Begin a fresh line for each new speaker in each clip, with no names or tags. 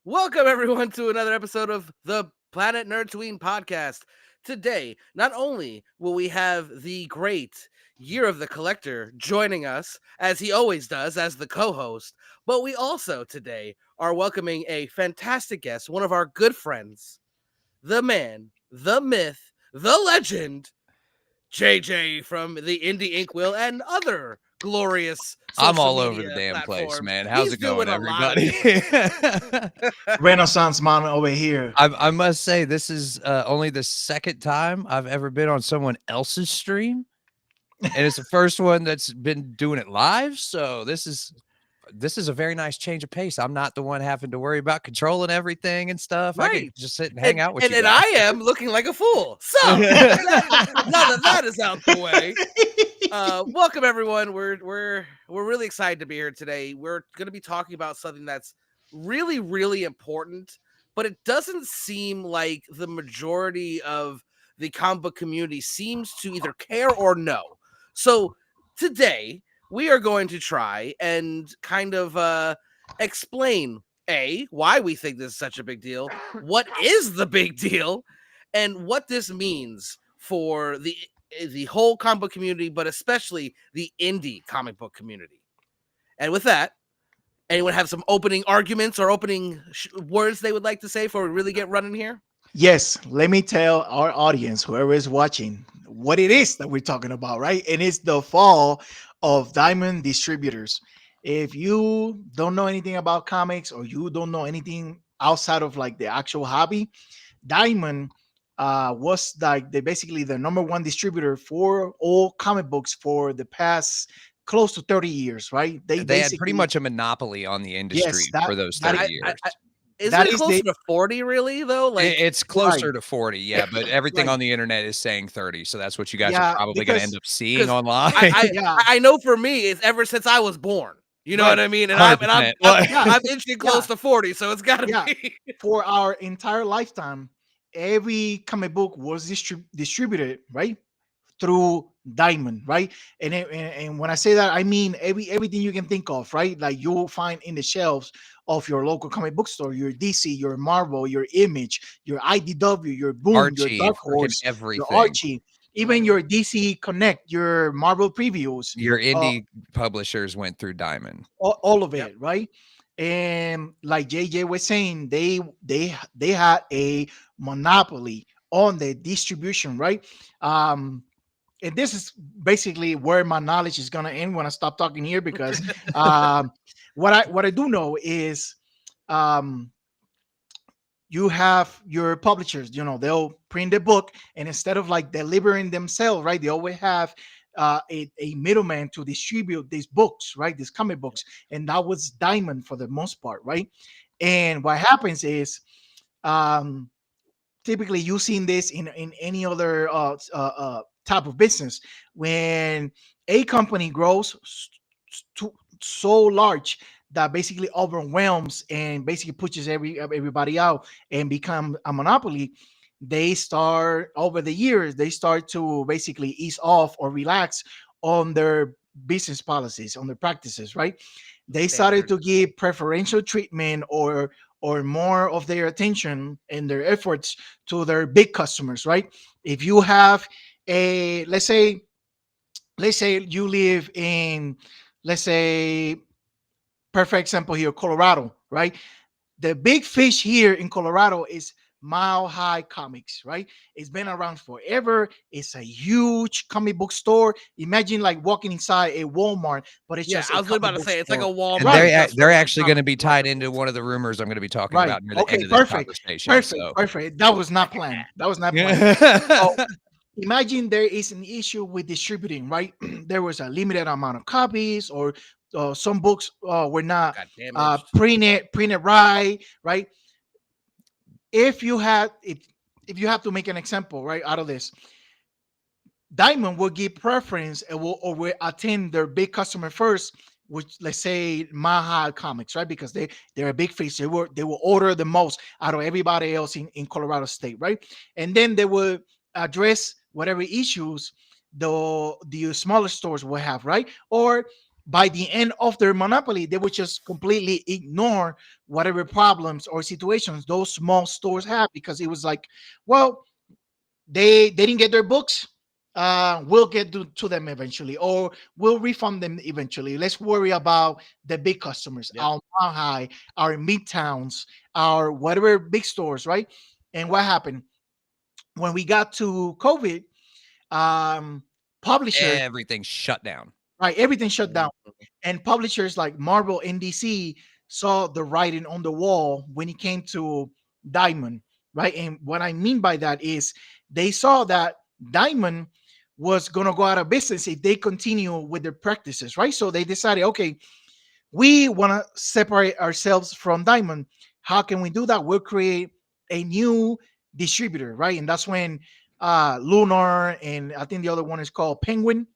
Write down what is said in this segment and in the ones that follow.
Welcome, everyone, to another episode of the Planet Nerdtooine podcast. Today, not only will we have the great Year of the Collector joining us, as he always does, as the co host, but we also today are welcoming a fantastic guest, one of our good friends, the man, the myth, the legend, JJ from the Indie Inkwell and other glorious
I'm
social
all over the
media
damn place,
platforms.
man. How's
He's
it going,
doing a lot of
everybody?
different
Renaissance man over here.
I must say, this is only the second time I've ever been on someone else's stream, and it's the first one that's been doing it live. So this is a very nice change of pace. I'm not the one having to worry about controlling everything and stuff. I get
right.
to just sit and hang out with
And
you
and
guys.
I am looking like a fool. So now that is out the way, welcome everyone. We're really excited to be here today. We're going to be talking about something that's really important, but it doesn't seem like the majority of the comic book community seems to either care or know. So today we are going to try and kind of explain why we think this is such a big deal, what is the big deal, and what this means for the whole comic book community, but especially the indie comic book community. And with that, anyone have some opening arguments or opening words they would like to say before we really get running here?
Yes, let me tell our audience, whoever is watching, what it is that we're talking about, right? And it's the fall of Diamond Distributors. If you don't know anything about comics or you don't know anything outside of like the actual hobby, Diamond was like basically the number one distributor for all comic books for the past close to 30 years, right? They
They had pretty
basically,
much a monopoly on the industry
yes, that
for those
that
30
is
years.
Isn't
that
it
is
closer
the
to 40 really though? Like
It's
right,
closer to 40, yeah, but everything
right.
on the internet is saying 30, so that's what you guys are
Yeah,
probably gonna end
because
up seeing
because
online.
I, I
yeah,
I know for me it's ever since I was born. You know what
right.
I mean? And I'm and I'm
100%.
I'm,
Yeah,
I'm inching
yeah,
close to 40, so it's got to
yeah.
be.
For our entire lifetime, every comic book was distributed, right, through Diamond, right? And when I say that, I mean everything you can think of, right? Like you'll find in the shelves of your local comic book store, your DC, your Marvel, your Image, your IDW, your Boom, your
Archie,
Dark
freaking
Horse, your
everything.
Archie, even
Mhm.
your DC Connect, your Marvel previews,
Your
uh,
indie publishers went through Diamond.
all of
Yep.
it, right? And like JJ was saying, they had a monopoly on the distribution, right? Um, and this is basically where my knowledge is gonna end when I stop talking here, because um, what I do know is um, you have your publishers, they'll print the book, and instead of like delivering themselves, right, they always have a middleman to distribute these books, right, these comic books. And that was Diamond for the most part, right? And what happens is, um, typically you've seen this in any other type of business. When a company grows so large that basically overwhelms and basically pushes everybody out and become a monopoly, they start over the years, they start to basically ease off or relax on their business policies, on their practices, right? They started
Standards.
to give preferential treatment or more of their attention and their efforts to their big customers, right? If you have a, let's say you live in, let's say, perfect example here, Colorado, right? The big fish here in Colorado is Mile High Comics, right? It's been around forever. It's a huge comic book store. Imagine like walking inside a Walmart, but it's
Yeah,
just
I
a
was literally about
comic
to
book
say it's like a
store.
And
Walmart
Right,
they're
just for
actually gonna
comic
be tied into
collectibles.
one of the rumors I'm gonna be talking
right.
about near the
Okay,
end of this
perfect.
conversation,
Perfect.
so
Perfect. That was not planned. That was not planned. So imagine there is an issue with distributing, right? There was a limited amount of copies, or some books were not
Got damaged.
printed right. If you have to make an example right out of this, Diamond will give preference and will attend their big customer first, which, let's say, Maha Comics, right? Because they're a big face. They will order the most out of everybody else in Colorado State, right? And then they will address whatever issues the smaller stores will have, right? Or by the end of their monopoly, they would just completely ignore whatever problems or situations those small stores have, because it was like, well, they didn't get their books. We'll get to them eventually, or we'll refund them eventually. Let's worry about the big customers,
Yep.
our Mile High, our midtowns, our whatever big stores, right? And what happened when we got to COVID? Publishers,
Everything's shut down.
right? Everything shut down,
Mhm.
and publishers like Marvel and DC saw the writing on the wall when it came to Diamond, right? And what I mean by that is they saw that Diamond was going to go out of business if they continue with their practices, right? So they decided, okay, we want to separate ourselves from Diamond. How can we do that? We'll create a new distributor, right? And that's when Lunar, and I think the other one is called Penguin.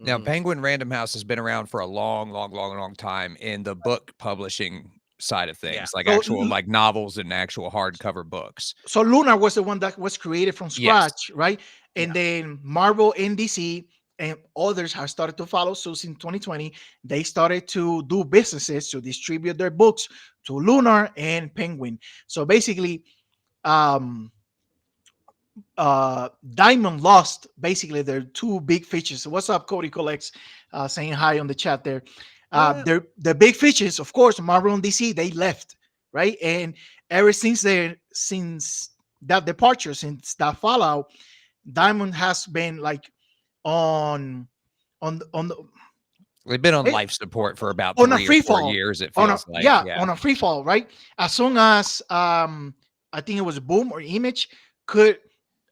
Now,
Mhm.
Penguin Random House has been around for a long, long, long, long time in the book publishing side of
Yeah.
things, like
So
actual like novels and actual hardcover books.
so Luna was the one that was created from
Yes.
scratch, right?
Yeah.
And then Marvel and DC and others have started to follow suit in 2020. They started to do businesses to distribute their books to Lunar and Penguin. So basically, um, Diamond lost basically their two big fishes. What's up, Cody Collects? Saying hi on the chat there.
What?
The big fishes, of course, Marvel and DC, they left, right? And ever since that departure, since that fallout, Diamond has been like on on the
They've been on
eh,
life support for about
on a
3 or
free
4
fall,
years, it
on a
feels like.
yeah,
Yeah.
on a free fall, right? As soon as I think it was Boom or Image could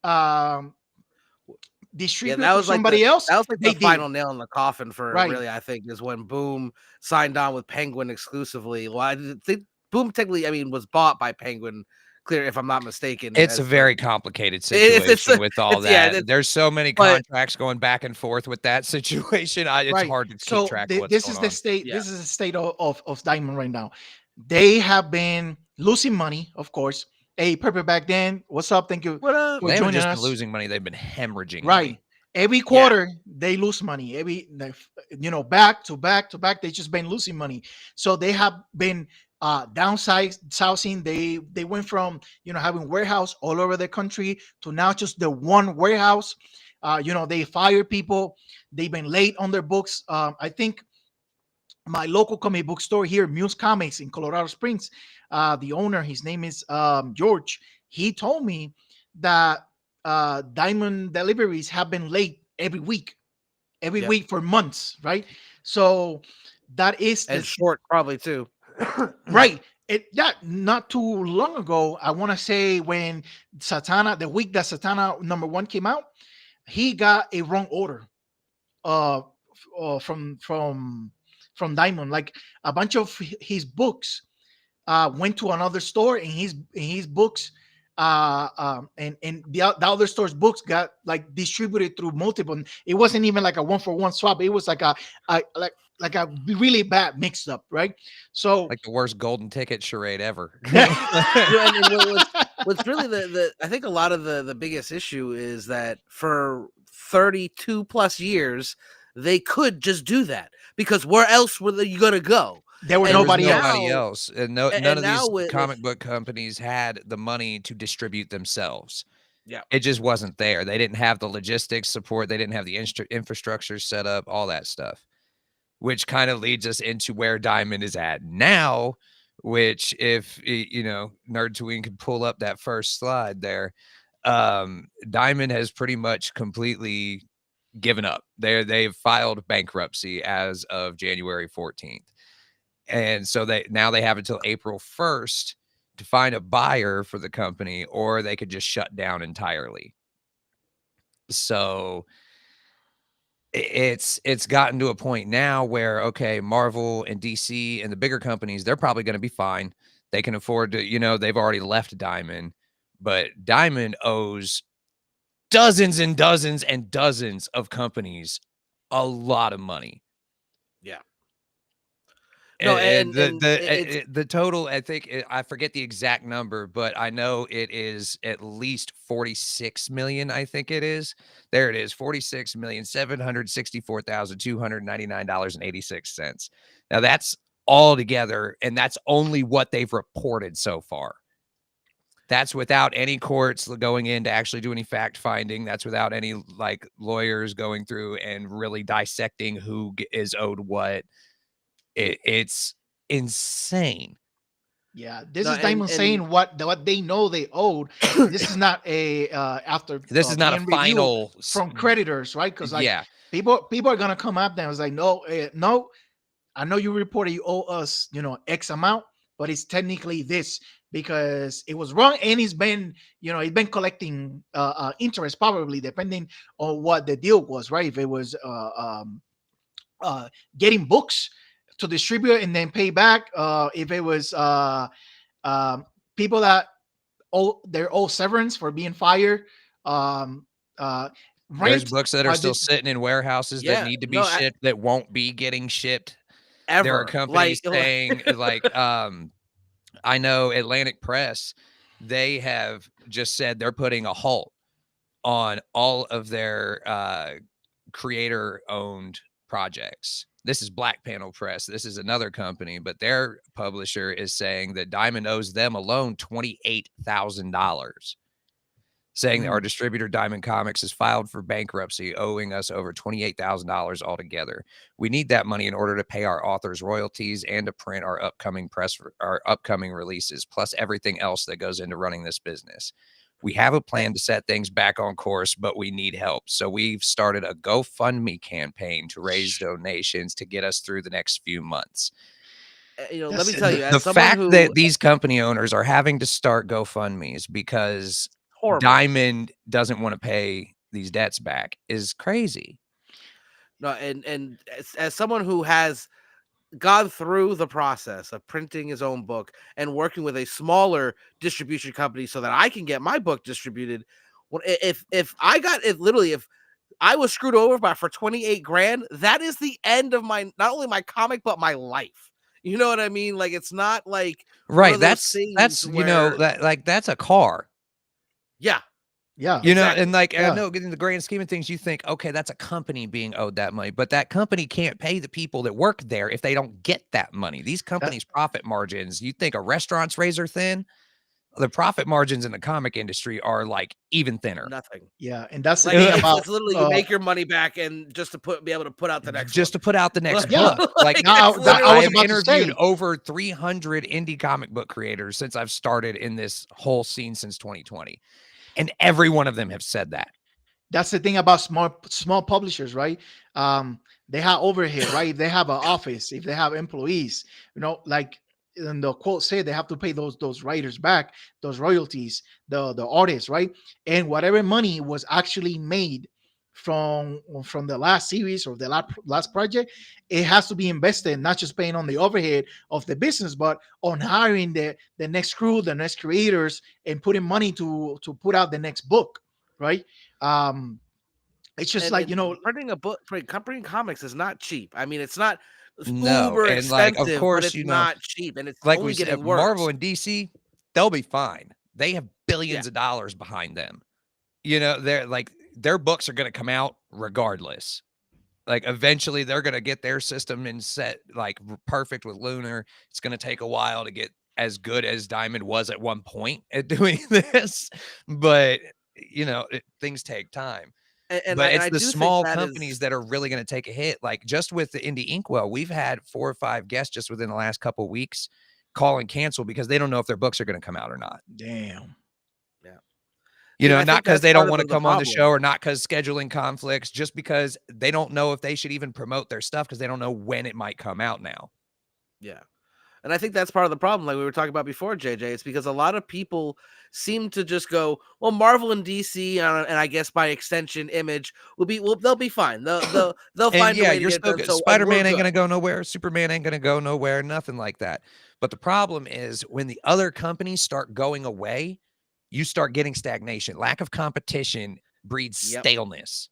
um
Yeah,
distribute to somebody else,
that was like
they
the
did,
final nail in the coffin for
right?
really, I think, is when Boom signed on with Penguin exclusively. Well, I think Boom technically, I mean, was bought by Penguin, clear if I'm not mistaken.
It's a
As for
very complicated
it's
situation with all
it's yeah,
that. There's so many
but
contracts going back and forth with that situation. It's
Right.
hard to keep
So
track of what's
this
going
is the
on.
state.
yeah,
This is the state of Diamond right now. They have been losing money, of course. Hey, Pepper, back then, what's up? Thank you
what up?
for
They haven't
joining
just been
us.
losing money, they've been hemorrhaging
Right.
money.
Every
Yeah,
quarter they lose money. Back to back to back, they just been losing money. So they have been downsizing. They went from having warehouse all over the country to now just the one warehouse. They fire people. They've been late on their books. I think my local comic book store here, Muse Comics in Colorado Springs, the owner, his name is George. He told me that Diamond deliveries have been late every
yep,
week for months, right? So that is
and
the
short probably too.
right. Yeah, not too long ago, I want to say when the week that Satana #1 came out, he got a wrong order uh, from Diamond. Like a bunch of his books went to another store, and his books and the other store's books got like distributed through multiple. It wasn't even like a 1-for-1 swap. It was like a like a really bad mixed up, right? So
Like the worst golden ticket charade ever.
And what's really the I think a lot of the biggest issue is that for 32 plus years they could just do that, because where else were you gonna go?
there were
There was
nobody else.
nobody
Now
else, and none
and
of
now
these
with
comic book companies had the money to distribute themselves.
yeah.
It just wasn't there. They didn't have the logistics support, they didn't have the infrastructure set up, all that stuff, which kinda leads us into where Diamond is at now, which if, Nerdtooine could pull up that first slide there, Diamond has pretty much completely given up. They've filed bankruptcy as of January 14th. And so they have until April 1st to find a buyer for the company, or they could just shut down entirely. So it's gotten to a point now where, okay, Marvel and DC and the bigger companies, they're probably going to be fine. They can afford to, they've already left Diamond, but Diamond owes dozens and dozens and dozens of companies a lot of money.
Yeah. No,
The total, I think I forget the exact number, but I know it is at least 46 million. I think it is. There it is, $46,764,299.86. Now that's all together, and that's only what they've reported so far. That's without any courts going in to actually do any fact finding. That's without any like lawyers going through and really dissecting who is owed what. It's insane.
Yeah, this
no,
is Diamond saying what they know they owed. This is not a after
This is not a
being reviewed
final
from creditors, right? Because like
yeah.
people are gonna come up there and it's like, no, no, I know you reported you owe us, X amount, but it's technically this because it was wrong, and he's been collecting interest probably depending on what the deal was, right? If it was getting books to distribute and then pay back, if it was people that owe their old severance for being fired,
There's
rent.
books that are still sitting in warehouses that
yeah,
need to be
no,
shipped that won't be getting shipped. There are
ever
companies saying like I know Atlantic Press, they have just said they're putting a halt on all of their creator owned projects. This is Black Panel Press. This is another company, but their publisher is saying that Diamond owes them alone $28,000, saying that our distributor Diamond Comics has filed for bankruptcy, owing us over $28,000 altogether. We need that money in order to pay our authors royalties and to print our upcoming releases, plus everything else that goes into running this business. We have a plan to set things back on course, but we need help. So we've started a GoFundMe campaign to raise donations to get us through the next few months.
Let me tell you,
The fact that these company owners are having to start GoFundMes because Diamond doesn't want to pay these debts back is crazy.
No, and as someone who has gone through the process of printing his own book and working with a smaller distribution company so that I can get my book distributed. If I was screwed over for 28 grand, that is the end of not only my comic, but my life. You know what I mean? Like, it's not like,
right. That's that's a car.
Yeah.
Yeah.
Exactly. And like, I know in the grand scheme of things, you think, okay, that's a company being owed that money, but that company can't pay the people that work there if they don't get that money. These companies' profit margins, you think a restaurant's razor thin? The profit margins in the comic industry are like even thinner.
Nothing.
Yeah. And that's the thing about
it's literally you make your money back and just to be able to put out the next
to put out the next
book.
Like
now, I was
interviewed over 300 indie comic book creators since I've started in this whole scene since 2020. And every one of them have said that.
That's the thing about small publishers, right? They have overhead, right? If they have an office, if they have employees, like in the quote said, they have to pay those writers back, those royalties, the artists, right? And whatever money was actually made from the last series or the last project, it has to be invested, not just paying on the overhead of the business, but on hiring the next crew, the next creators, and putting money to put out the next book, right? It's just
printing a book, printing comics is not cheap. I mean, it's not
uber
expensive,
like, of course,
but it's not cheap, and it's
like
only
we said,
getting worse.
Marvel and DC, they'll be fine. They have billions of dollars behind them. They're like, their books are going to come out regardless. Like, eventually they're going to get their system and set like perfect with Lunar. It's going to take a while to get as good as Diamond was at one point at doing this, but things take time. But it's the small companies that are really going to take a hit. Like, just with the Indie Inkwell, we've had 4 or 5 guests just within the last couple of weeks call and cancel because they don't know if their books are going to come out or not.
Damn.
Yeah.
Not because they don't want to come on the show, or not because scheduling conflicts, just because they don't know if they should even promote their stuff because they don't know when it might come out now.
Yeah. And I think that's part of the problem, like we were talking about before, JJ. It's because a lot of people seem to just go, well, Marvel and DC, and I guess by extension, Image they'll be fine. They'll find a way to get done. So
Spider-Man ain't gonna go nowhere. Superman ain't gonna go nowhere. Nothing like that. But the problem is when the other companies start going away, you start getting stagnation. Lack of competition breeds staleness.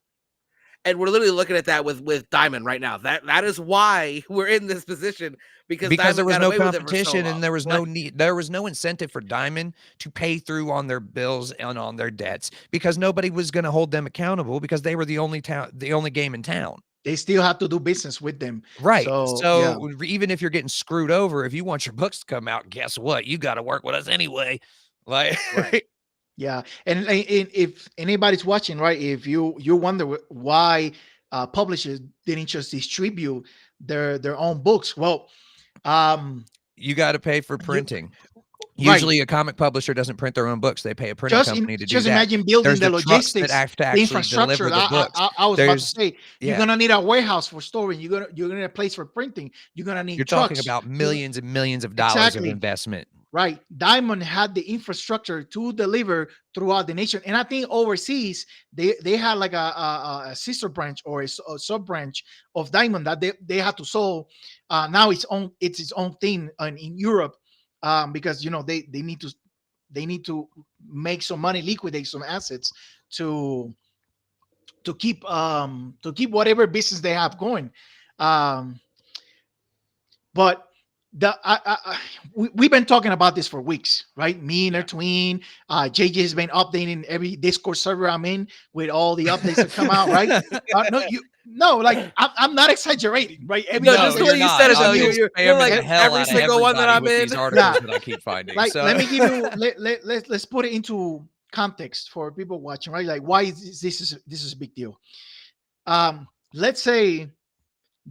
And we're literally looking at that with Diamond right now. That is why we're in this position, because
there
Diamond
was
got
no
away with it for so
competition,
long.
and there was no need. There was no incentive for Diamond to pay through on their bills and on their debts because nobody was going to hold them accountable because they were the only game in town.
They still have to do business with them.
Right.
So yeah.
So even if you're getting screwed over, if you want your books to come out, guess what? You got to work with us anyway. Like,
Right. Yeah, and if anybody's watching, right, if you wonder why publishers didn't just distribute their own books, well,
you got to pay for
you
printing.
right.
Usually, a comic publisher doesn't print their own books; they pay a printing
Just
company to do
just
that.
imagine building
There's
the
the trucks that
logistics,
have to
the
actually
infrastructure.
deliver the books.
I was about to
There's
say you're
yeah,
gonna need a warehouse for storing. You're gonna need a place for printing. You're gonna need
you're talking
trucks.
about millions and millions of dollars of
Exactly.
investment.
Right. Diamond had the infrastructure to deliver throughout the nation. And I think overseas, they had like a sister branch or a sub branch of Diamond that they had to solve. Now it's its own thing in Europe, because they need to make some money, liquidate some assets to keep whatever business they have going. Um, but we've been talking about this for weeks, right? Me, Nerdtooine, JJ has been updating every Discord server I'm in with all the updates that come out, right? Like I'm not exaggerating, right? Every
No, just the way you said it, though, you're like every single one that I'm in.
These articles that I keep finding.
Like,
So.
let me give you let's put it into context for people watching, right? Like, why is this is a big deal? Let's say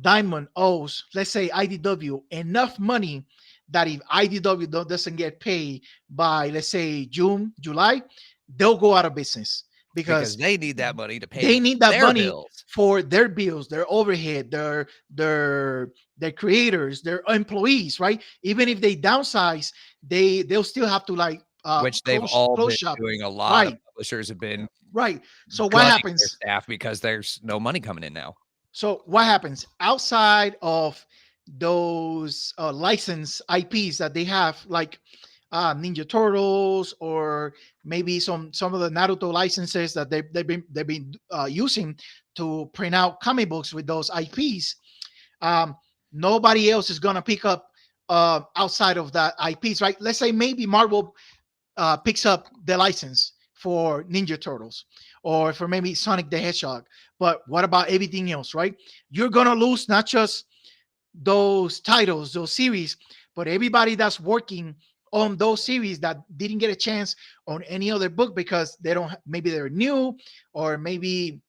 Diamond owes, let's say IDW, enough money that if IDW doesn't get paid by, let's say, June, July, they'll go out of business because
they need that money to pay.
They need that money
bills.
for their bills, their overhead, their creators, their employees, right? Even if they downsize, they'll still have to like
which they've all been doing. A lot of publishers have been
right. So what happens?
Their staff because there's no money coming in now.
So what happens outside of those licensed IPs that they have, like Ninja Turtles, or maybe some of the Naruto licenses that they've been using to print out comic books with those IPs? Nobody else is gonna pick up outside of that IPs, right? Let's say maybe Marvel picks up the license for Ninja Turtles or for maybe Sonic the Hedgehog. But what about everything else, right? You're going to lose not just those titles, those series, but everybody that's working on those series that didn't get a chance on any other book because maybe they're new, or maybe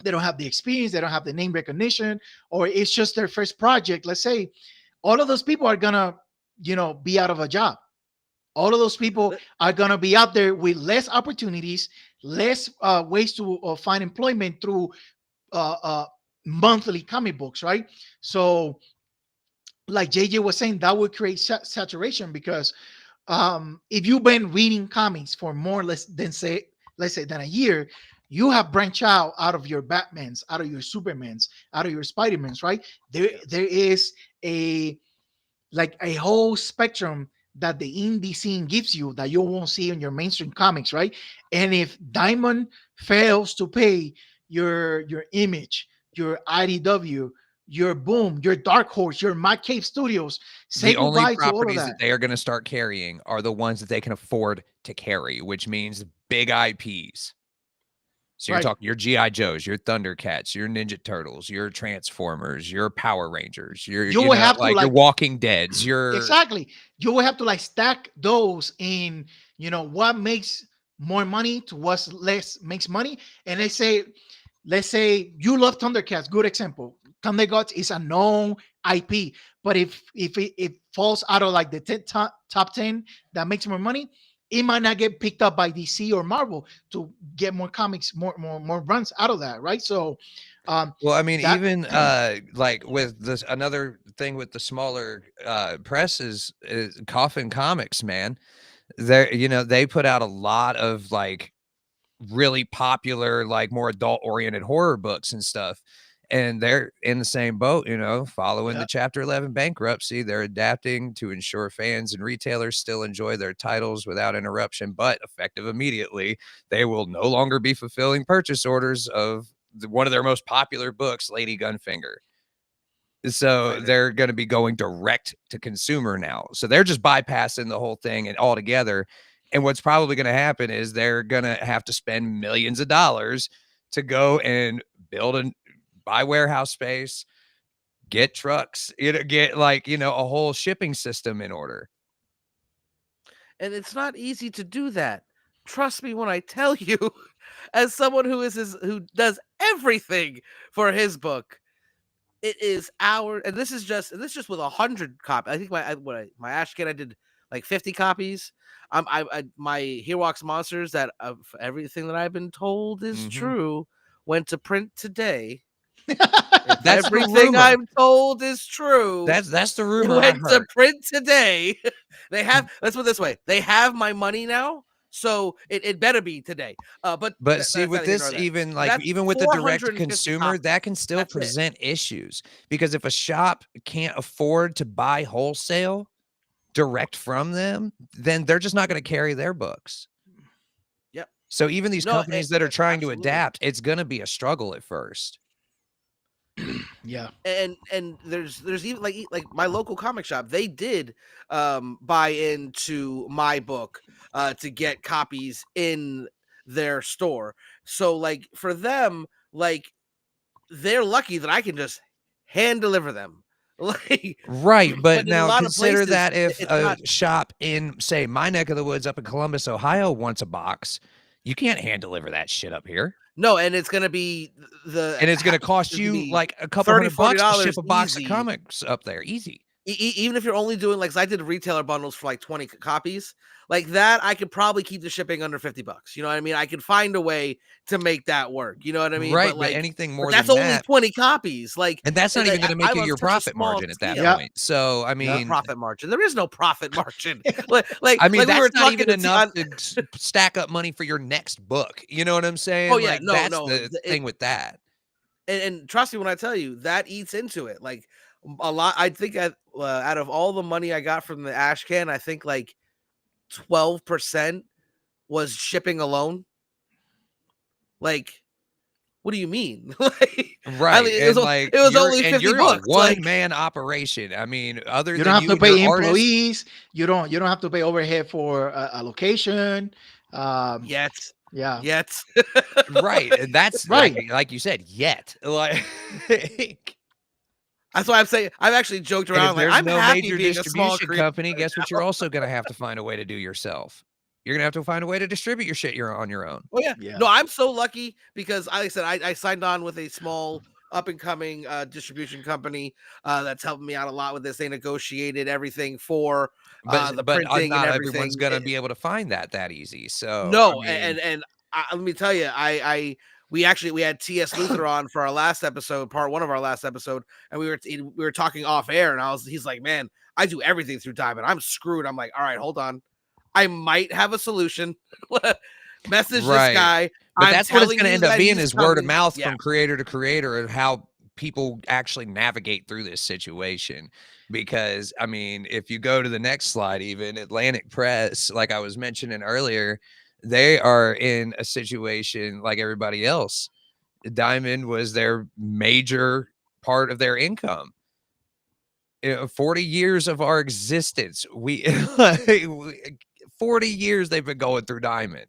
they don't have the experience, they don't have the name recognition, or it's just their first project. Let's say all of those people are going to, be out of a job. All of those people are going to be out there with less opportunities, less ways to find employment through monthly comic books, right? So, like JJ was saying, that would create saturation because if you've been reading comics for more or less than than a year, you have branched out of your Batmans, out of your Supermans, out of your Spider-Mans, right? There is a whole spectrum that the indie scene gives you that you won't see in your mainstream comics, right? And if Diamond fails to pay your Image, your IDW, your Boom, your Dark Horse, your Mad Cave Studios, say
the only
goodbye to all of
properties
that.
that they are going to start carrying are the ones that they can afford to carry, which means big IPs. So you're talking your G.I. Joes, your Thundercats, your Ninja Turtles, your Transformers, your Power Rangers, your your Walking Deads,
exactly. You will have to stack those in, what makes more money to what less makes money. And let's say you love Thundercats. Good example. Thundercats is a known IP, but if it falls out of the top 10 that makes more money, it might not get picked up by DC or Marvel to get more comics, more runs out of that, right? So,
well, I mean, even with this, another thing with the smaller press is Coffin Comics, man. They put out a lot of really popular, more adult-oriented horror books and stuff. And they're in the same boat, following the Chapter 11 bankruptcy. They're adapting to ensure fans and retailers still enjoy their titles without interruption, but effective immediately, they will no longer be fulfilling purchase orders of one of their most popular books, Lady Gunfinger. So they're going to be going direct to consumer now. So they're just bypassing the whole thing and altogether. And what's probably going to happen is they're going to have to spend millions of dollars to go and buy warehouse space, get trucks, get a whole shipping system in order.
And it's not easy to do that. Trust me when I tell you, as someone who does everything for his book, it is and this is just with 100 copies. I think my Ash Kid, I did like 50 copies. My Here Walks Monsters, that of everything that I've been told is true, went to print today.
That's
everything I'm told is true.
That's the rumor.
It went to print today. Let's put it this way: they have my money now. So it better be today. But
see, with this, even with the direct to consumer, that can still present issues, because if a shop can't afford to buy wholesale direct from them, then they're just not going to carry their books.
Yep.
So even these companies that are trying to adapt, it's going to be a struggle at first.
Yeah.
And there's even like my local comic shop, they did buy into my book to get copies in their store. So like for them, like they're lucky that I can just hand deliver them. Like,
right, but now consider
places,
that if a shop in, say, my neck of the woods up in Columbus, Ohio wants a box, you can't hand deliver that shit up here.
No, and it's going to be
it's going to cost you like a couple $100 to ship a box of comics up there. Easy.
Even if you're only doing like, I did retailer bundles for like 20 copies like that, I could probably keep the shipping under $50. You know what I mean? I could find a way to make that work. You know what I mean?
Right. But anything more
than
that's
only 20 copies. Like,
and that's not even going to make it your profit margin at that point. So, I mean,
profit margin. There is no profit margin. like,
I mean,
like
that's
we were
not even enough to stack up money for your next book. You know what I'm saying?
Oh yeah.
Like, that's the thing with that.
And trust me when I tell you, that eats into it. Like a lot. I think out of all the money I got from the Ash Can, I think like 12% was shipping alone. Like, what do you mean? Like,
right.
it was only 50 bucks.
A one-man operation. I mean, other
you
than
don't have to pay
employees,
you don't have to pay overhead for a location.
Yet.
Right. And that's right. Like you said, yet. Like
that's why I'm saying, I've actually joked around. Like, I'm happy
major
being a small
company. Guess what? You're also going to have to find a way to do yourself. You're gonna have to find a way to distribute your shit. You're on your own.
Oh yeah. No, I'm so lucky because, like I said, I signed on with a small up and coming distribution company that's helping me out a lot with this. They negotiated everything for the printing
not
and
everyone's gonna be able to find that easy. So
no, I mean, let me tell you, we had T.S. Luther on for our last episode, part 1 of our last episode, and we were talking off air, and he's like, man, I do everything through Diamond. I'm screwed. I'm like, all right, hold on. I might have a solution. Message this guy.
But that's what it's going to end up being, is word of mouth from creator to creator, and how people actually navigate through this situation. Because, I mean, if you go to the next slide, even Atlantic Press, like I was mentioning earlier, they are in a situation like everybody else. Diamond was their major part of their income. 40 years of our existence, 40 years they've been going through Diamond.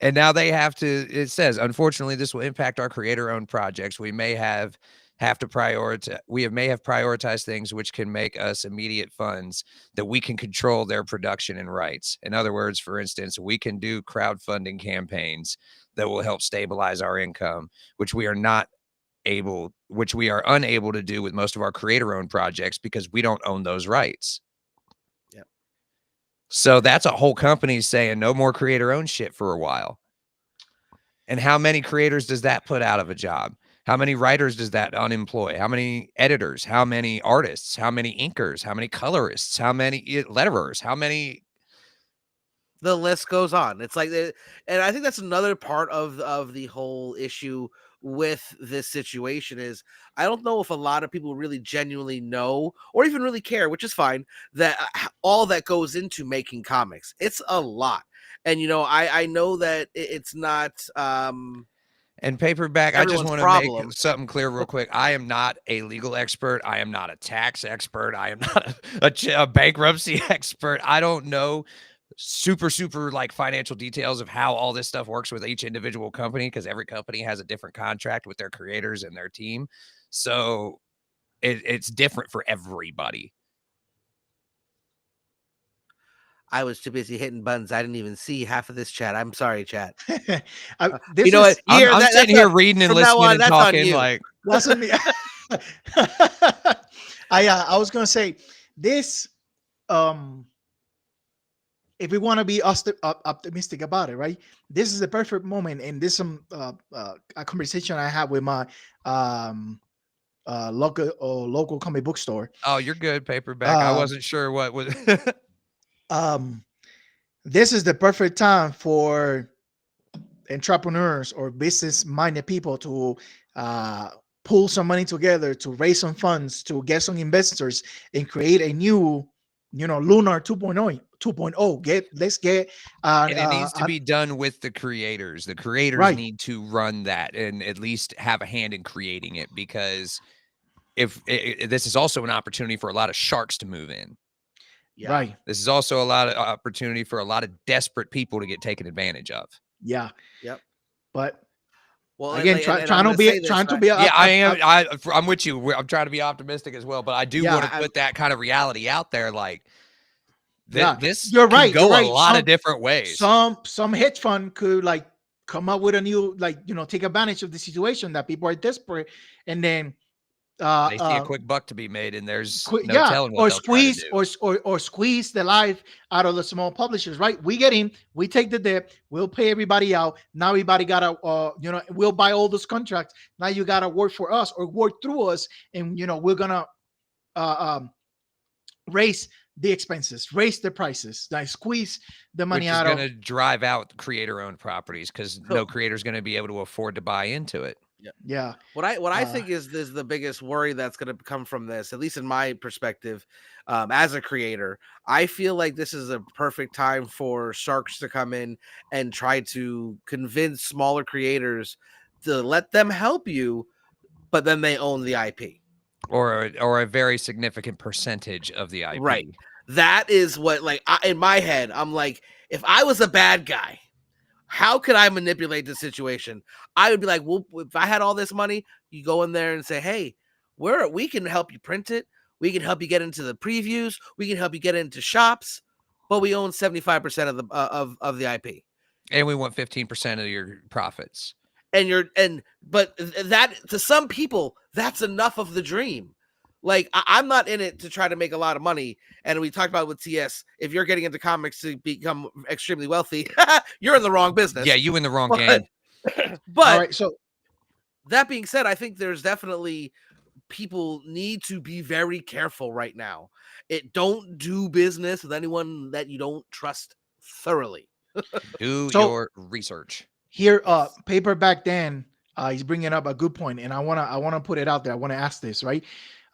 And now they have to, it says, unfortunately, this will impact our creator-owned projects. We may have to prioritize, may have prioritized things which can make us immediate funds that we can control their production and rights. In other words, for instance, we can do crowdfunding campaigns that will help stabilize our income, which we are unable to do with most of our creator-owned projects because we don't own those rights. So that's a whole company saying no more creator-owned shit for a while. And how many creators does that put out of a job? How many writers does that unemploy? How many editors? How many artists? How many inkers? How many colorists? How many letterers? How many?
The list goes on. It's like, and I think that's another part of the whole issue with this situation is, I don't know if a lot of people really genuinely know or even really care, which is fine, that all that goes into making comics. It's a lot. And, I know that it's not,
And paperback, I just
everyone's
want to
problem.
make something clear real quick. I am not a legal expert. I am not a tax expert. I am not a bankruptcy expert. I don't know super like financial details of how all this stuff works with each individual company, because every company has a different contract with their creators and their team. So it's different for everybody.
I was too busy hitting buttons. I didn't even see half of this chat. I'm sorry, chat.
This
You know what?
is
I'm sitting here reading and
from now
listening
on,
and
that's on
talking
you.
like
that's on me. I was gonna say this. If we want to be optimistic about it, right? This is the perfect moment, and this a conversation I had with my local comic book store.
oh, you're good, paperback. I wasn't sure what was.
This is the perfect time for entrepreneurs or business-minded people to pull some money together, to raise some funds, to get some investors, and create a new, Lunar 2.0. 2.0. Let's get
And it needs to be done with the creators. The creators need to run that and at least have a hand in creating it, because if this is also an opportunity for a lot of sharks to move in.
Yeah. Right.
This is also a lot of opportunity for a lot of desperate people to get taken advantage of.
Yeah.
Yep.
But
well,
again, trying to be.
Yeah, I am. I'm with you. I'm trying to be optimistic as well, but I do want to put that kind of reality out there. Like, this
you're right.
Can go a lot of different ways.
Some hedge fund could like come up with a new, take advantage of the situation that people are desperate, and then
they see a quick buck to be made, and there's no telling what they'll
squeeze
try to do.
or squeeze the life out of the small publishers. Right? We get in, we take the debt, we'll pay everybody out. Now everybody gotta, we'll buy all those contracts. Now you gotta work for us or work through us, and we're gonna raise the expenses, raise the prices, like squeeze the money out.
Which is going to drive out creator-owned properties, because no creator is going to be able to afford to buy into it.
Yeah.
What I think is the biggest worry that's going to come from this, at least in my perspective, as a creator, I feel like this is a perfect time for sharks to come in and try to convince smaller creators to let them help you, but then they own the IP.
Or a very significant percentage of the IP.
Right. That is what, in my head, I'm like, if I was a bad guy, how could I manipulate the situation? I would be like, well, if I had all this money, you go in there and say, hey, we can help you print it. We can help you get into the previews. We can help you get into shops, but we own 75% of the IP.
And we want 15% of your profits.
But that, to some people, that's enough of the dream. Like, I'm not in it to try to make a lot of money. And we talked about with TS, if you're getting into comics to become extremely wealthy, you're in the wrong business.
Yeah, you in the wrong game.
But
all right, so
that being said, I think there's definitely people need to be very careful right now. Don't do business with anyone that you don't trust thoroughly.
Do your research.
Here, paperback Dan, he's bringing up a good point, and I wanna put it out there. I want to ask this, right?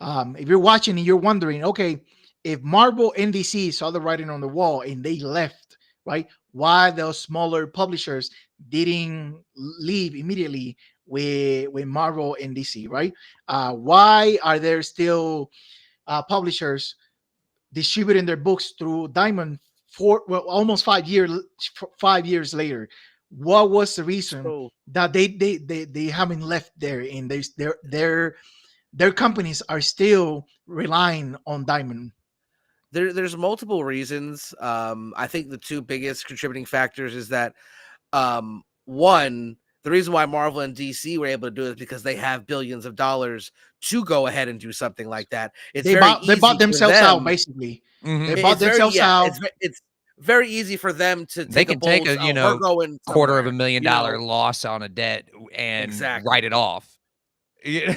If you're watching and you're wondering, okay, if Marvel and DC saw the writing on the wall and they left, right? Why those smaller publishers didn't leave immediately with Marvel and DC, right? Why are there still publishers distributing their books through Diamond almost 5 years later? What was the reason that they haven't left there, and their companies are still relying on Diamond?
There's multiple reasons. I think the two biggest contributing factors is that one, the reason why Marvel and DC were able to do it is because they have billions of dollars to go ahead and do something like that.
They bought themselves out, basically.
Mm-hmm.
They bought themselves out.
It's very easy for them to
take a $250,000 loss on a debt and write it off. A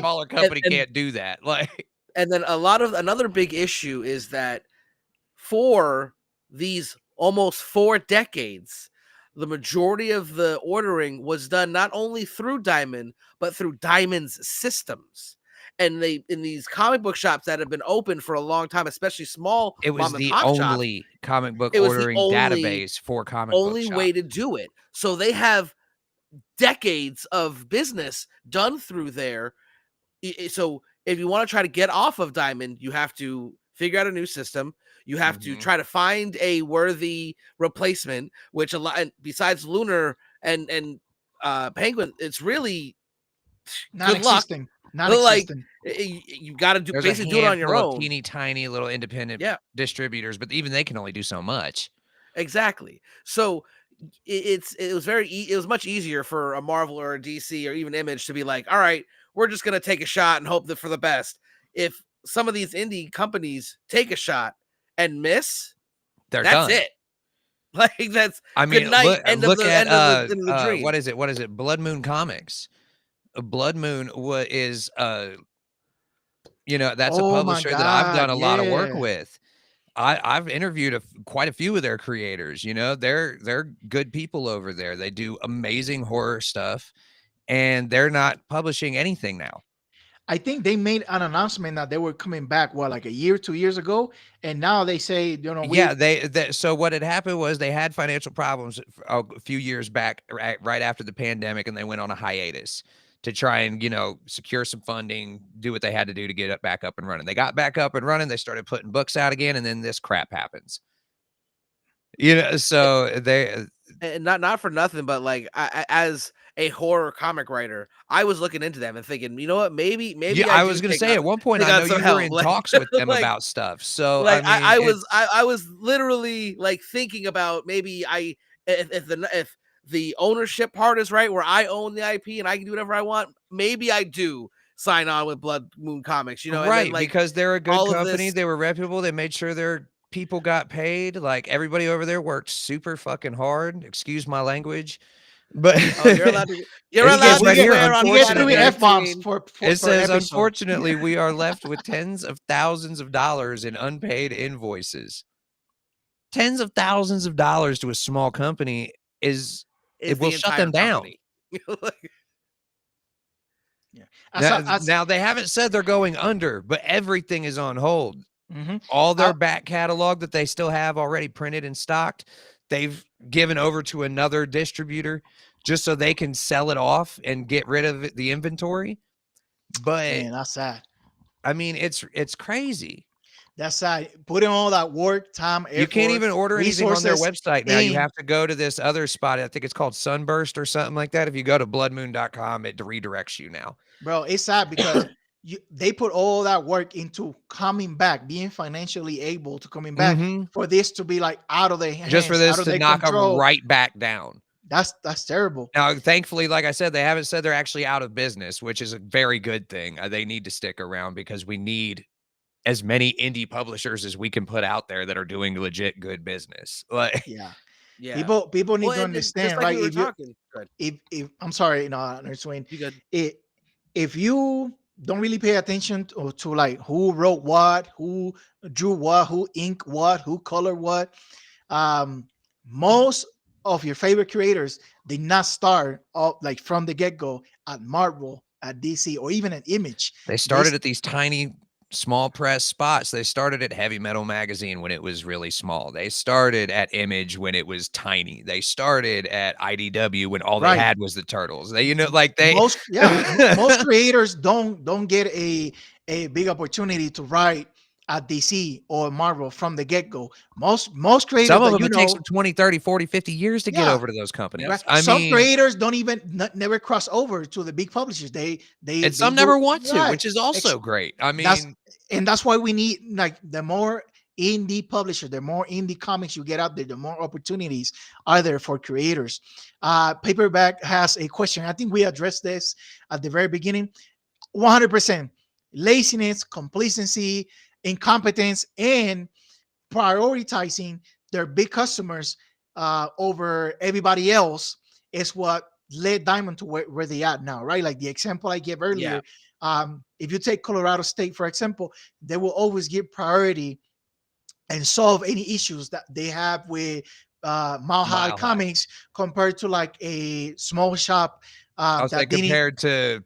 smaller company can't do that.
And then another big issue is that for these almost 4 decades, the majority of the ordering was done not only through Diamond, but through Diamond's systems. And in these comic book shops that have been open for a long time, especially small,
it was the only comic book ordering database for comic book shops.
Only way to do it. So they have decades of business done through there. So if you want to try to get off of Diamond, you have to figure out a new system. You have to try to find a worthy replacement, which a lot, besides Lunar and Penguin, it's really good luck.
Non-existent.
Like
Non-existent.
you got to
There's
basically
a
do it on your
handful of
own.
teeny tiny little independent distributors, but even they can only do so much.
Exactly. So it was much easier for a Marvel or a DC or even Image to be like, all right, we're just gonna take a shot and hope that for the best. If some of these indie companies take a shot and miss,
They're
that's
done.
it. Like that's
I mean,
good night.
look at
end of the dream.
what is it? Blood Moon Comics. Blood Moon is that's a
Oh my
publisher that I've done
God,
a lot of work
yeah.
with. I've interviewed quite a few of their creators. They're good people over there. They do amazing horror stuff, and they're not publishing anything now.
I think they made an announcement that they were coming back, like a year, 2 years ago, and now they say,
Yeah, so what had happened was they had financial problems a few years back, right after the pandemic, and they went on a hiatus to try and secure some funding, do what they had to do to get it back up and running. They got back up and running. They started putting books out again, and then this crap happens. So they
and not for nothing, but like as a horror comic writer, I was looking into them and thinking, you know what, maybe
I was going to say at one point, I know you were in talks with them
like,
about stuff. So
like
I mean,
I was literally like thinking about maybe if the ownership part is right, where I own the IP and I can do whatever I want, maybe I do sign on with Blood Moon Comics,
right?
and then, like,
because they're a good company, they were reputable, they made sure their people got paid. Like everybody over there worked super fucking hard. Excuse my language, but
you're allowed to swear on
you get
Planet
3 F-bombs
Nerdtooine.
for
it says,
episode.
unfortunately, we are left with tens of thousands of dollars in unpaid invoices. Tens of thousands of dollars to a small company it will shut them down.
Yeah.
Now they haven't said they're going under, but everything is on hold.
Mhm.
All their back catalog that they still have already printed and stocked, they've given over to another distributor just so they can sell it off and get rid of the inventory. But
Man, that's sad.
I mean, it's crazy.
That's sad. Putting all that work, time, effort,
You can't even order anything on their
resources
website now. You
in.
have to go to this other spot. I think it's called Sunburst or something like that. If you go to bloodmoon.com, it redirects you now.
Bro, it's sad because they put all that work into coming back, being financially able to coming back for this to be like out of their hands,
just for this
out of
to
their
knock
control.
them right back down.
That's terrible.
Now, thankfully, like I said, they haven't said they're actually out of business, which is a very good thing. They need to stick around because we need as many indie publishers as we can put out there that are doing legit good business. Like,
yeah.
Yeah.
People need to understand,
like
right?
If
I'm sorry, Nerdtooine.
you good.
If you don't really pay attention to like who wrote what, who drew what, who inked what, who colored what, most of your favorite creators did not start like from the get-go at Marvel, at DC, or even at Image.
They started at these tiny small press spots. They started at Heavy Metal Magazine when it was really small. They started at Image when it was tiny. They started at IDW when all they had was the Turtles.
Most creators don't get a big opportunity to write at DC or Marvel from the get-go. Most creators,
some of them, it takes them 20, 30, 40, 50 years to get over to those companies.
Right? Some creators don't even never cross over to the big publishers. And
some never want to, which is also great. I mean,
that's why we need, like, the more indie publisher, the more indie comics you get out there, the more opportunities are there for creators. Paperback has a question. I think we addressed this at the very beginning. 100% laziness, complacency, incompetence, and prioritizing their big customers over everybody else is what led Diamond to where they at now, right? Like the example I gave earlier. If you take Colorado State, for example, they will always give priority and solve any issues that they have with Mile High Comics compared to like a small shop.
Compared to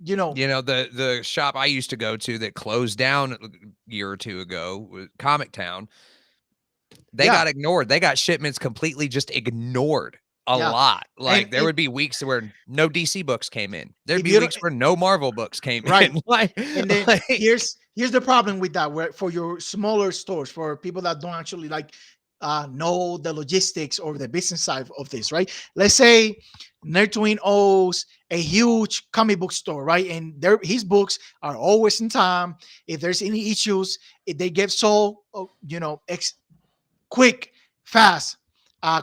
the shop I used to go to that closed down a year or two ago, Comic Town. They got ignored. They got shipments completely just ignored. a
Yeah.
lot. Like,
And
there would be weeks where no DC books came in. There'd
if
be
you don't,
weeks where no Marvel books came
right.
in. Like,
And then
like
here's the problem with that. Where for your smaller stores, for people that don't actually like know the logistics or the business side of this, right? Let's say Nerdtooine owes a huge comic book store, right? And his books are always in time. If there's any issues, if they get sold, quick, fast.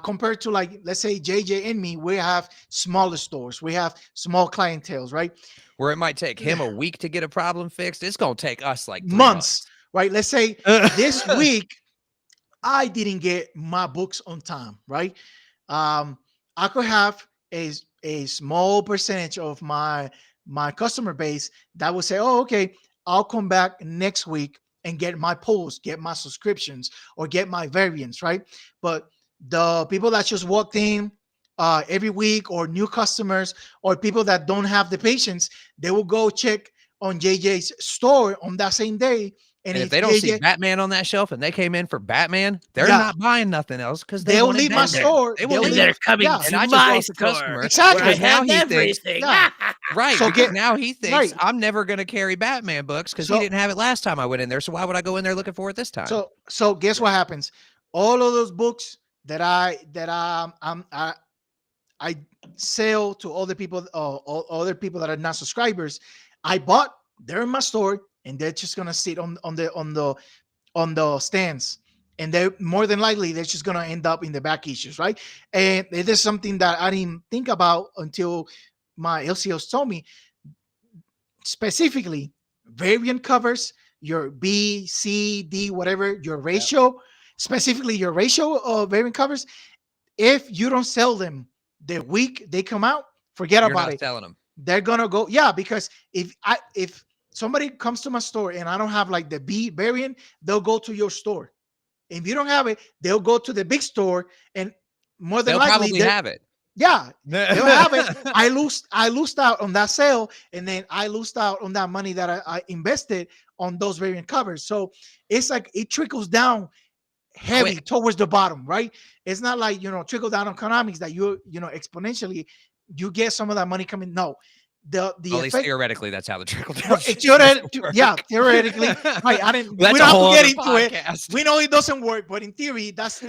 Compared to, like, let's say JJ and me, we have smaller stores, we have small clientels, right?
where it might take him a week to get a problem fixed, it's gonna take us like 3
Months,
months.
right? Let's say this week I didn't get my books on time, right? Um, I could have a small percentage of my customer base that will say, "Oh, okay, I'll come back next week and get my polls, get my subscriptions, or get my variants," right? But the people that just walked in every week, or new customers, or people that don't have the patience, they will go check on JJ's store on that same day, and
And if
if
they don't see
JJ,
Batman on that shelf and they came in for Batman, they're
yeah,
not buying nothing else because they
they'll
wanted
leave my
Batman.
store.
They will
They'll
And
leave.
they're
leave.
coming
Yeah,
And
to
I just
my
lost a
store
customer
where I
exactly.
because now
have
he thinks
everything.
Yeah.
right,
So
because
get
now he thinks
right.
I'm never gonna carry Batman books because he
So
didn't have it last time I went in there, so why would I go in there looking for it this time?
so guess
Yeah.
what happens? All of those books I sell to other people, all other people that are not subscribers. I bought. They're in my store, and they're just gonna sit on the stands, and they're more than likely they're just gonna end up in the back issues, right? And it is something that I didn't think about until my LCOs told me. Specifically, variant covers, your B, C, D, whatever your
Yep.
ratio, specifically your ratio of variant covers. If you don't sell them the week they come out, forget
You're
about
not
it.
selling them.
They're gonna go, yeah, because if somebody comes to my store and I don't have like the B variant, they'll go to your store. If you don't have it, they'll go to the big store, and more than
They'll
likely
probably
they,
have it.
yeah, they'll have it. I lost out on that sale, and then I lost out on that money that I invested on those variant covers. So it's like it trickles down heavy
Quick.
towards the bottom, right? It's not like, trickle down economics that exponentially you get some of that money coming. No, the
At least
effect.
theorically, that's how the trickle down
Right,
system works.
yeah, theoretically, right? I didn't.
That's
We
a
don't have to
whole
get
other
into it.
podcast.
We know it doesn't work, but in theory, that's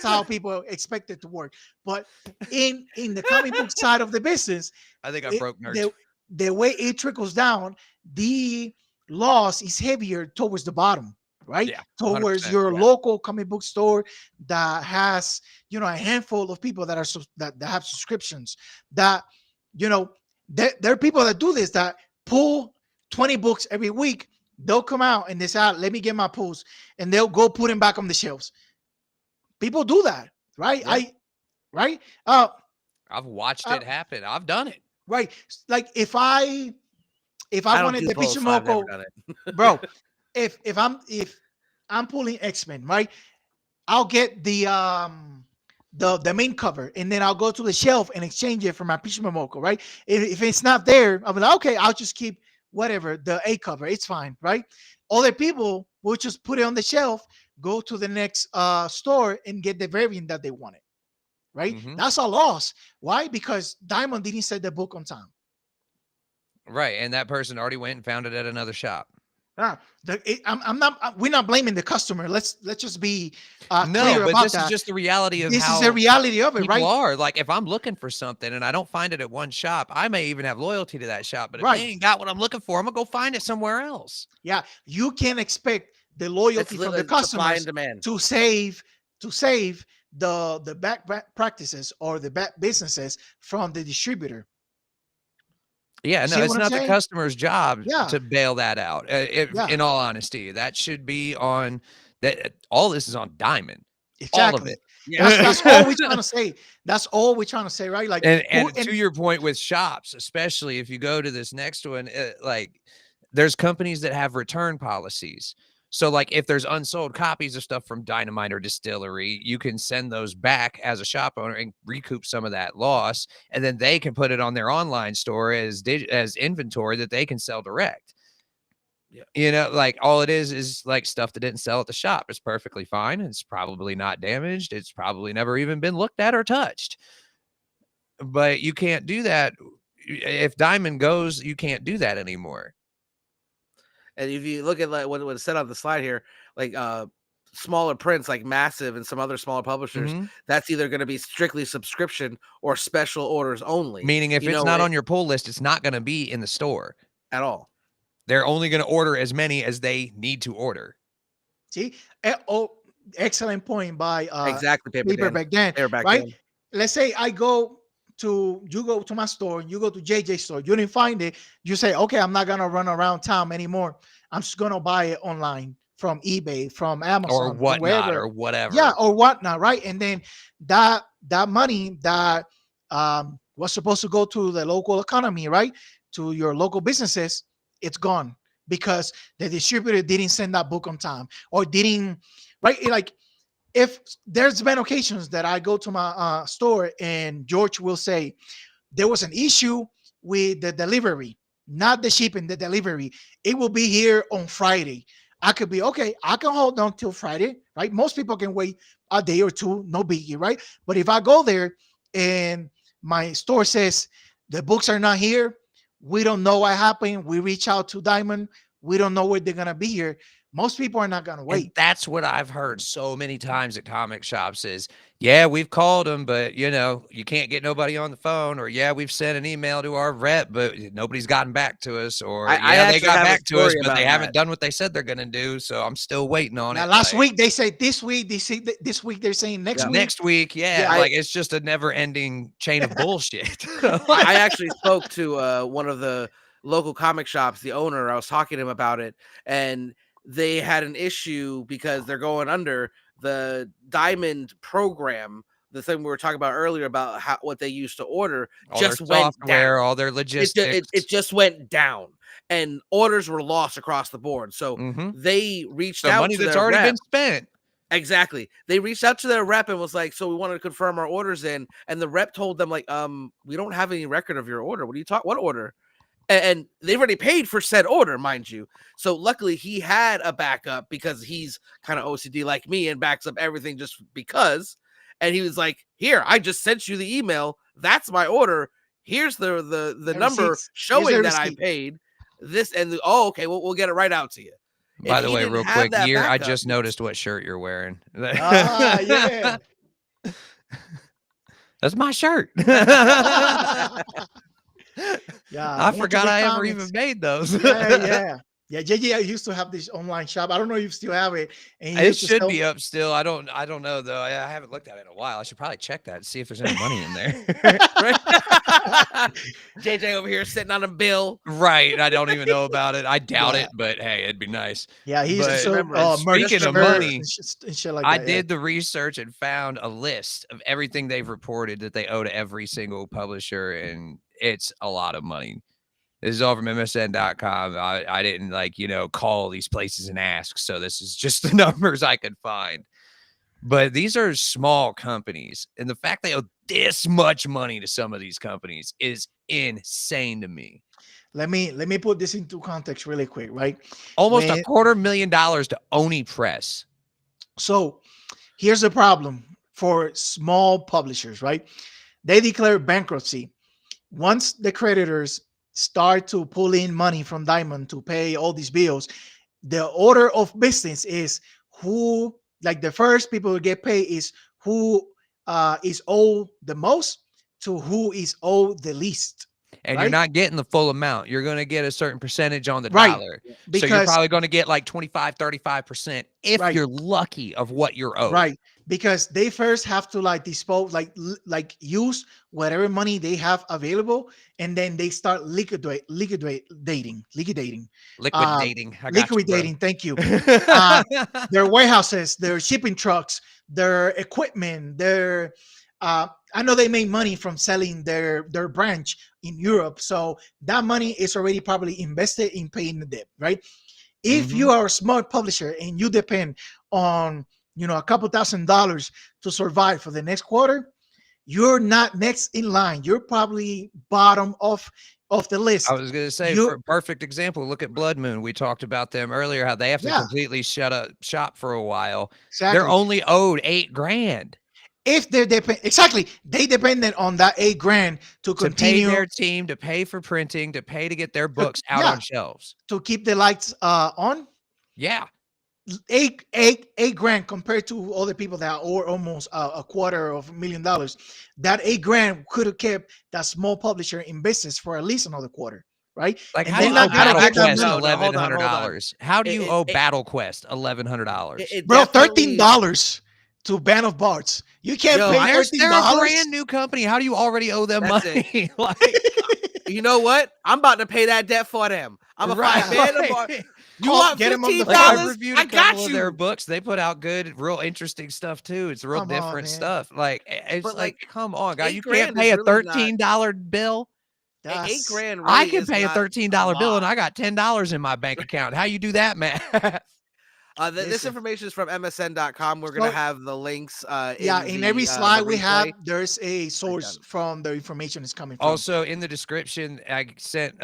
how people expect it to work. But in the comic book side of the business,
I think I
it,
broke nerds.
the way it trickles down, the loss is heavier towards the bottom, right?
Yeah,
Towards
100%.
your
Yeah.
local comic book store that has a handful of people that that have subscriptions. That there are people that do this, that pull 20 books every week. They'll come out and they say, let me get my pulls, and they'll go put them back on the shelves. People do that, right?
Yeah.
Right?
I've watched
uh
it happen. I've done it.
right. Like if I
I don't
wanted
do
the
polls, so I've never
Pichimoco,
done it.
bro, if I'm pulling X-Men, right? I'll get the main cover, and then I'll go to the shelf and exchange it for my Pichimoco, right? If it's not there, I'll be like, okay, I'll just keep whatever the A cover. It's fine, right? Other people will just put it on the shelf, go to the next store and get the variant that they wanted, right?
Mhm.
That's a loss. Why? Because Diamond didn't set the book on time.
Right, and that person already went and found it at another shop.
I'm not. We're not blaming the customer. Let's just be
No,
clear
but
about
this is
that.
just the reality of
This is
how
the reality of it,
people
right?
are. Like, if I'm looking for something and I don't find it at one shop, I may even have loyalty to that shop. But if
Right.
they ain't got what I'm looking for, I'm gonna go find it somewhere else.
Yeah, you can't expect the
It's
loyalty from the
literally supply
customers
and demand.
to save the back practices or the back businesses from the distributor.
Yeah,
You
no,
see
it's
what I'm
not the
saying?
customer's job
Yeah,
to bail that out.
yeah,
In all honesty, that should be on that. All this is on Diamond, all of
exactly.
it.
Yeah.
That's all we're trying to say. That's all we're trying to say, right? Like who
And to your point with shops, especially if you go to this next one, like there's companies that have return policies. So like if there's unsold copies of stuff from Dynamite or Distillery, you can send those back as a shop owner and recoup some of that loss, and then they can put it on their online store as inventory that they can sell direct.
Yeah.
Like all it is like stuff that didn't sell at the shop. It's perfectly fine. It's probably not damaged. It's probably never even been looked at or touched. but you can't do that. If Diamond goes, you can't do that anymore.
And if you look at like what was said on the slide here, like smaller prints like Massive and some other smaller publishers, that's either going to be strictly subscription or special orders only.
Meaning if it's not on your pull list, it's not going to be in the store
at all.
They're only going to order as many as they need to order.
See? Oh, excellent point by
exactly
Paperback Dan, right? Dan. Let's say you go to my store, you go to JJ store, you didn't find it, you say, okay, I'm not gonna run around town anymore. I'm just gonna buy it online from eBay, from Amazon,
or whatnot, or whatever.
Yeah, or whatnot, right? And then that money that was supposed to go to the local economy, right? To your local businesses, it's gone because the distributor didn't send that book on time or didn't, right? Like, if there's been occasions that I go to my store and George will say there was an issue with the delivery, not the shipping, the delivery. It will be here on Friday. I could be, okay, I can hold on till Friday, right? Most people can wait a day or two, no biggie, right? But if I go there and my store says the books are not here, we don't know what happened. We reach out to Diamond. We don't know where they're going to be here. Most people are not going to wait.
And that's what I've heard so many times at comic shops is, yeah, we've called them, but, you know, you can't get nobody on the phone. Or, yeah, we've sent an email to our rep, but nobody's gotten back to us. Or, they got back to us, but they haven't done what they said they're going to do. So I'm still waiting on it.
Last week, they said this week. This week, they're saying next week.
Next week, like it's just a never-ending chain of bullshit.
I actually spoke to one of the local comic shops, the owner. I was talking to him about it, and they had an issue because they're going under the Diamond program. The thing we were talking about earlier about what they used to order
all
just
their
went
software,
down.
All their logistics.
It just went down, and orders were lost across the board. So they reached out
money
to
that's
their
already
rep.
been spent.
Exactly. They reached out to their rep and was like, so we wanted to confirm our orders in. And the rep told them, like, we don't have any record of your order. What are you talking? What order? And they've already paid for said order, mind you. So luckily he had a backup because he's kind of OCD like me and backs up everything just because. And he was like, here, I just sent you the email. That's my order. Here's the number receipts. Showing that I paid this. And okay, we'll get it right out to you.
By the way, real quick, I just noticed what shirt you're wearing.
Yeah.
That's my shirt.
Yeah,
I forgot I ever even made those.
Yeah. JJ used to have this online shop. I don't know if you still have it. And
it should be up still. I don't know though. I haven't looked at it in a while. I should probably check that and see if there's any money in there.
JJ over here sitting on a bill.
Right. I don't even know about it. I doubt it, but hey, it'd be nice.
Yeah, he's
speaking of money,
shit like
I did the research and found a list of everything they've reported that they owe to every single publisher, and it's a lot of money. This is all from MSN.com. I didn't call these places and ask. So this is just the numbers I could find. But these are small companies. And the fact they owe this much money to some of these companies is insane to me.
Let me put this into context really quick, right?
Almost $250,000 to Oni Press.
So here's the problem for small publishers, right? They declare bankruptcy. Once the creditors start to pull in money from Diamond to pay all these bills, the order of business is the first people to get paid is who is owed the most to who is owed the least.
And you're not getting the full amount. You're going to get a certain percentage on the dollar. So you're probably going to get like 25, 35% if you're lucky of what you're owed.
Right. Because they first have to dispose, use whatever money they have available, and then they start liquidating. Thank you. Their warehouses, their shipping trucks, their equipment, their I know they make money from selling their branch in Europe, so that money is already probably invested in paying the debt, right? If you are a smart publisher and you depend on a couple $1,000s to survive for the next quarter, you're not next in line. You're probably bottom of the list.
I was going to say, for a perfect example, look at Blood Moon. We talked about them earlier, how they have to completely shut up shop for a while.
Exactly.
They're only owed $8,000.
if they depend exactly, they depended on that $8,000 to
To pay
continue
their team, to pay for printing, to pay to get their
to,
books out
yeah,
on shelves.
to keep the lights on.
Yeah.
$8,000 compared to other people that owe almost $250,000. That $8,000 could have kept that small publisher in business for at least another quarter, right?
Like,
And
how do
they
you owe
not gotta
Battle
get that
Quest
money,
No, hold on, hold on.
$1,100? How do you
It,
owe
it,
Battle Quest
it,
$1,100?
it
bro.
definitely,
$13 to Band of Bards. You can't
Yo,
pay
They're a
$13.
brand new company. How do you already owe them
That's it.
money? Like,
you know what? I'm about to pay that debt for them. I'm a
right,
five man of
like,
You want
Get him on the
like, I've
phone.
$15?
reviewed
I
a couple
got
of their
you.
books. They put out good, real interesting stuff too. It's real
Come on,
different
man.
stuff. Like, it's
But
like,
like
come on, guy. You can't
$8,000
pay
is
a
really not
$13 bill.
eight
That's
grand.
I
Really
can
is
pay a
not
$13 bill
lot.
and I got $10 in my bank account. How you do that, man?
This
listen.
information is from MSN.com. We're
So,
gonna have the links.
yeah, in every
the
slide we have,
replay.
there's a source
done.
from the information is coming from.
Also, in the description, I sent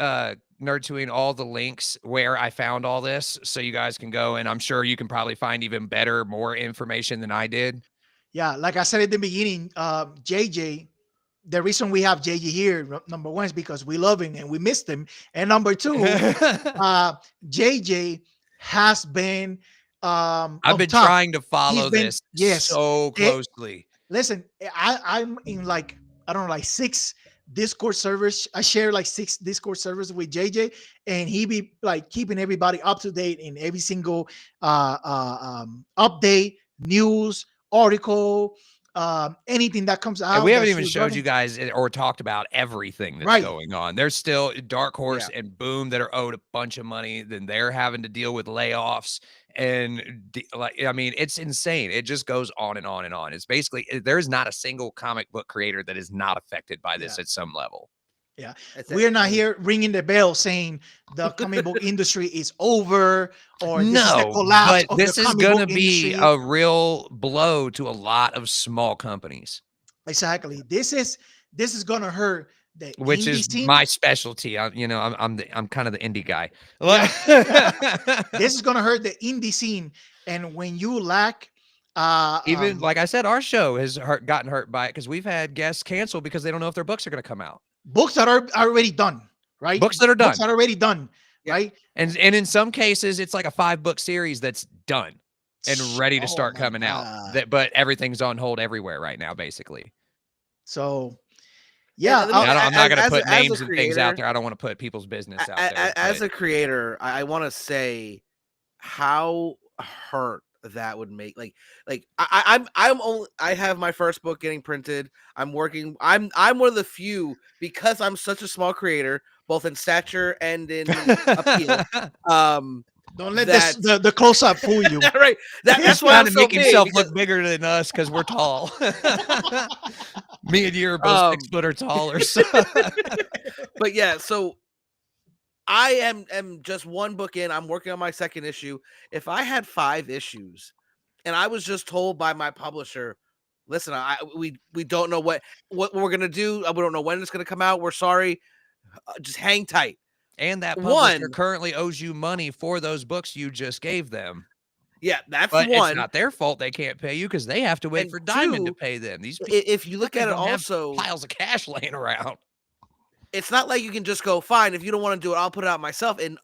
Nerdtooine all the links where I found all this, so you guys can go, and I'm sure you can probably find even better, more information than I did.
Yeah, like I said at the beginning, JJ, the reason we have JJ here, number one, is because we love him and we missed him. And number two, JJ has been
I've
on
been
top.
trying to follow
He's been,
this
yes.
so closely.
Listen, I'm in like, I don't know, like 6 Discord servers. I share like 6 Discord servers with JJ, and he be like keeping everybody up to date in every single update, news, article, anything that comes out.
And we haven't
that's
even showed
regarding-
you guys or talked about everything that's
Right.
going on. There's still Dark Horse and Boom that are owed a bunch of money. Then they're having to deal with layoffs. And like, I mean, it's insane. It just goes on and on and on. It's basically, there's not a single comic book creator that is not affected by this at some level.
Yeah,
That's
we're
it.
not here ringing the bell saying the comic book industry is over or this is the collapse
but
of
this
the
is
comic
going to
book
be
industry.
a real blow to a lot of small companies.
Exactly. This is gonna hurt the
Which
indie
is
scene.
my specialty. I'm kind of the indie guy.
This is gonna hurt the indie scene, and when you lack,
even like I said, our show has gotten hurt by it because we've had guests cancel because they don't know if their books are going to come out.
books that are already done, right?
Books that are done.
Books that are already done, right?
And in some cases, it's like a 5-book series that's done and ready to start coming out. But everything's on hold everywhere right now, basically.
So, yeah,
I'm not going to put
as a
names and things out
creator-
there. I don't want to put people's business out there.
As
but
a creator, I want to say how hurt that would make. I have my first book getting printed. I'm working. I'm one of the few, because I'm such a small creator, both in stature and in appeal.
don't let the close up fool you.
Right. That's why
trying
I'm
to
so
make
big,
himself
because-
look bigger than us because we're tall. Me and you are both 6 foot or taller. So.
But yeah, so I am just one book in. I'm working on my second issue. If I had 5 issues and I was just told by my publisher, listen, we don't know what we're gonna do. We don't know when it's gonna come out. We're sorry. Just hang tight.
And that publisher currently owes you money for those books you just gave them.
Yeah, that's
but
one.
It's not their fault they can't pay you because they have to wait for Diamond to pay them. These
if you look at it, also
piles of cash laying around.
It's not like you can just go, fine, if you don't want to do it, I'll put it out myself. And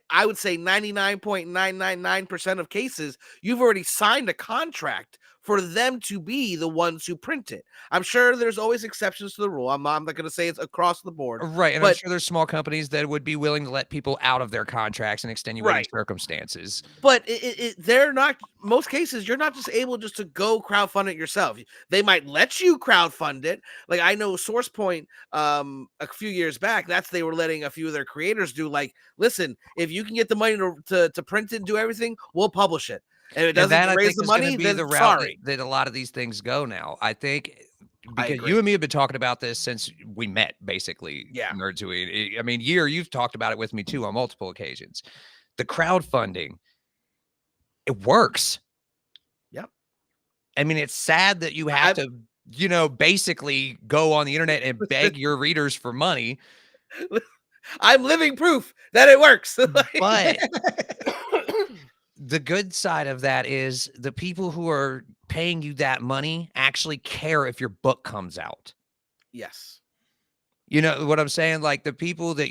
I would say 99.999% of cases, you've already signed a contract for them to be the ones who print it. I'm sure there's always exceptions to the rule. I'm not going to say it's across the board.
Right. And I'm sure there's small companies that would be willing to let people out of their contracts in extenuating circumstances.
But they're not, most cases, you're not just able just to go crowdfund it yourself. They might let you crowdfund it. Like I know SourcePoint a few years back, they were letting a few of their creators do, like, listen, if you can get the money to print it and do everything, we'll publish it. And if it doesn't raise the money, then
the route
sorry.
That a lot of these things go now. I think because you and me have been talking about this since we met, basically.
Yeah.
Nerdtooine. I mean, you've talked about it with me too on multiple occasions. The crowdfunding, it works.
Yep.
I mean, it's sad that you have to, basically go on the internet and beg your readers for money.
I'm living proof that it works.
But the good side of that is the people who are paying you that money actually care if your book comes out.
Yes.
You know what I'm saying? Like the people that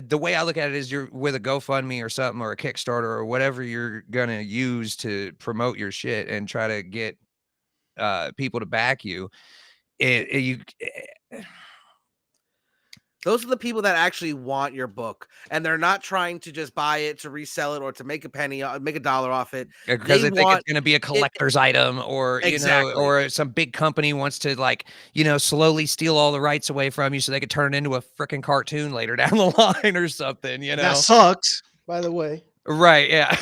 the way I look at it is you're with a GoFundMe or something or a Kickstarter or whatever you're going to use to promote your shit and try to get people to back you.
Those are the people that actually want your book, and they're not trying to just buy it to resell it or to make a penny, make $1 off it.
Because they think it's going to be a
it
collector's item, or
exactly.
or some big company wants to slowly steal all the rights away from you so they could turn it into a freaking cartoon later down the line or something.
That sucks, by the way.
Right? Yeah.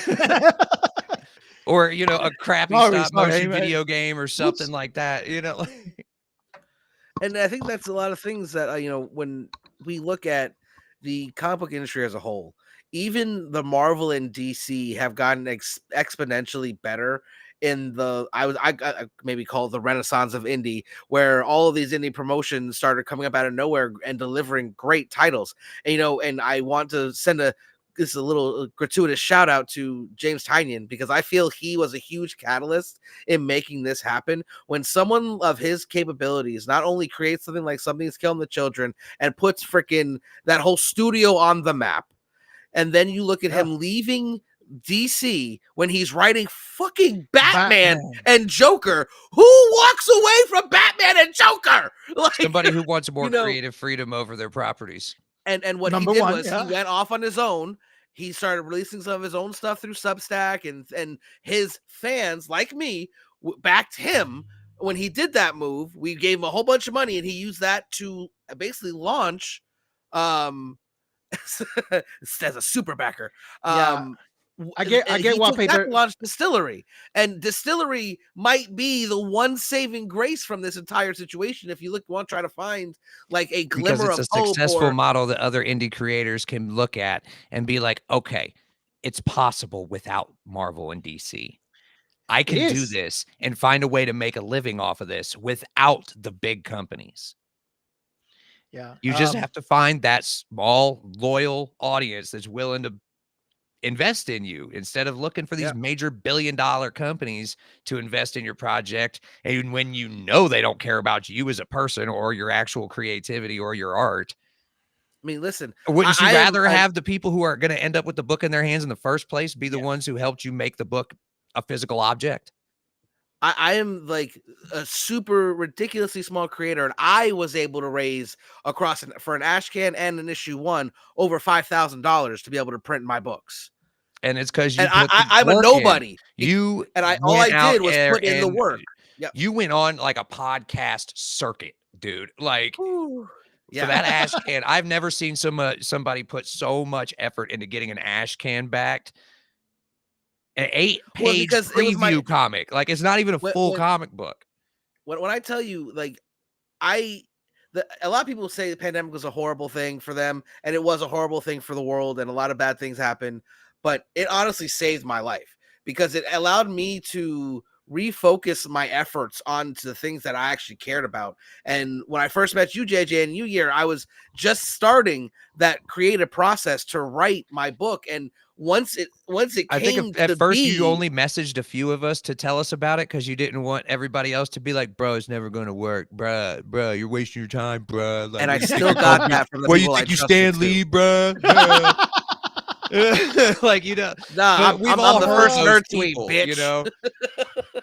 Or a crappy stop motion video game or something like that.
And I think that's a lot of things that when we look at the comic book industry as a whole, even the Marvel and DC have gotten exponentially better in the I maybe call it the renaissance of indie, where all of these indie promotions started coming up out of nowhere and delivering great titles. And I want to send a little gratuitous shout out to James Tynion, because I feel he was a huge catalyst in making this happen. When someone of his capabilities not only creates something like Something's Killing the Children and puts freaking that whole studio on the map, and then you look at him leaving DC when he's writing fucking Batman and Joker. Who walks away from Batman and Joker?
Like, somebody who wants more creative freedom over their properties.
And what he did was he went off on his own. He started releasing some of his own stuff through Substack, and his fans, like me, backed him when he did that move. We gave him a whole bunch of money, and he used that to basically launch as a super backer.
I get what paper
launched Distillery, and Distillery might be the one saving grace from this entire situation. If you want to try to find like a glimmer of hope,
because it's a successful model that other indie creators can look at and be like, okay, it's possible without Marvel and DC. I can do this and find a way to make a living off of this without the big companies.
Yeah,
you just have to find that small loyal audience that's willing to invest in you instead of looking for these major billion-dollar companies to invest in your project. And when they don't care about you as a person or your actual creativity or your art.
I mean, listen,
wouldn't you rather have the people who are going to end up with the book in their hands in the first place be the ones who helped you make the book a physical object?
I am like a super ridiculously small creator, and I was able to raise for an ash can and an issue 1 over $5,000 to be able to print my books.
And it's because
I'm a nobody.
All
I did was put in the work.
Yep. You went on like a podcast circuit, dude. Like
for
that ash can, I've never seen somebody put so much effort into getting an ash can backed. An 8-page preview comic. Like, it's not even a full comic book.
When I tell you, like, a lot of people say the pandemic was a horrible thing for them, and it was a horrible thing for the world, and a lot of bad things happened. But it honestly saved my life, because it allowed me to refocus my efforts onto the things that I actually cared about. And when I first met you, JJ, and you, I was just starting that creative process to write my book. And once it
I think at first you only messaged a few of us to tell us about it because you didn't want everybody else to be like, bro, it's never going to work, bruh, you're wasting your time, bruh. Like,
and I still got that from the people
you think you Stan Lee, bruh? Like,
I'm the first Nerdtooine, bitch.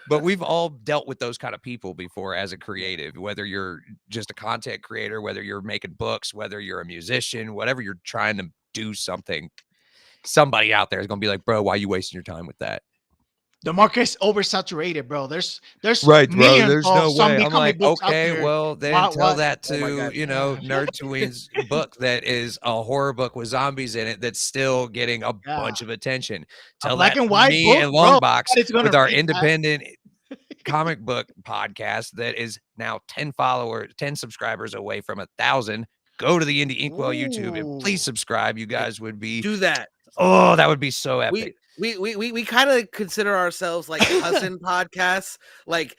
But we've all dealt with those kind of people before as a creative, whether you're just a content creator, whether you're making books, whether you're a musician, whatever you're trying to do something. Somebody out there is going to be like, bro, why are you wasting your time with that?
The market's oversaturated, bro. There's
right, bro. There's no way. I'm like, okay, well, then tell that to Nerdtooine's book that is a horror book with zombies in it that's still getting a bunch of attention. Tell that to me and Longbox with our independent comic book podcast that is now 10 subscribers away from 1,000. Go to the Indie Inkwell YouTube and please subscribe. You guys would
do that.
Oh, that would be so epic.
We kind of consider ourselves like cousin podcasts. Like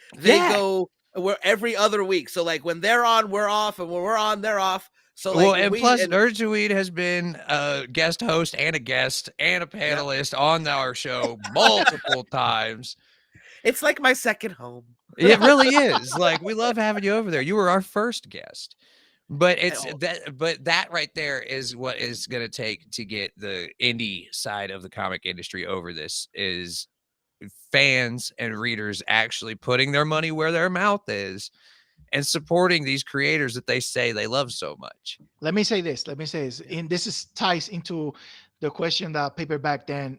we're every other week. So like when they're on, we're off, and when we're on, they're off. So
Well,
like
and
we
plus,
and
Nerdtooine has been a guest host and a guest and a
Yep.
panelist on our show multiple times.
it's like my second home.
It really is. Like, we love having you over there. You were our first guest. But it's
Oh,
that right there is what is going to take to get the indie side of the comic industry over this is fans and readers actually putting their money where their mouth is and supporting these creators that they say they love so much.
Let me say this.
Yeah.
And this is ties into the question that Paperback Dan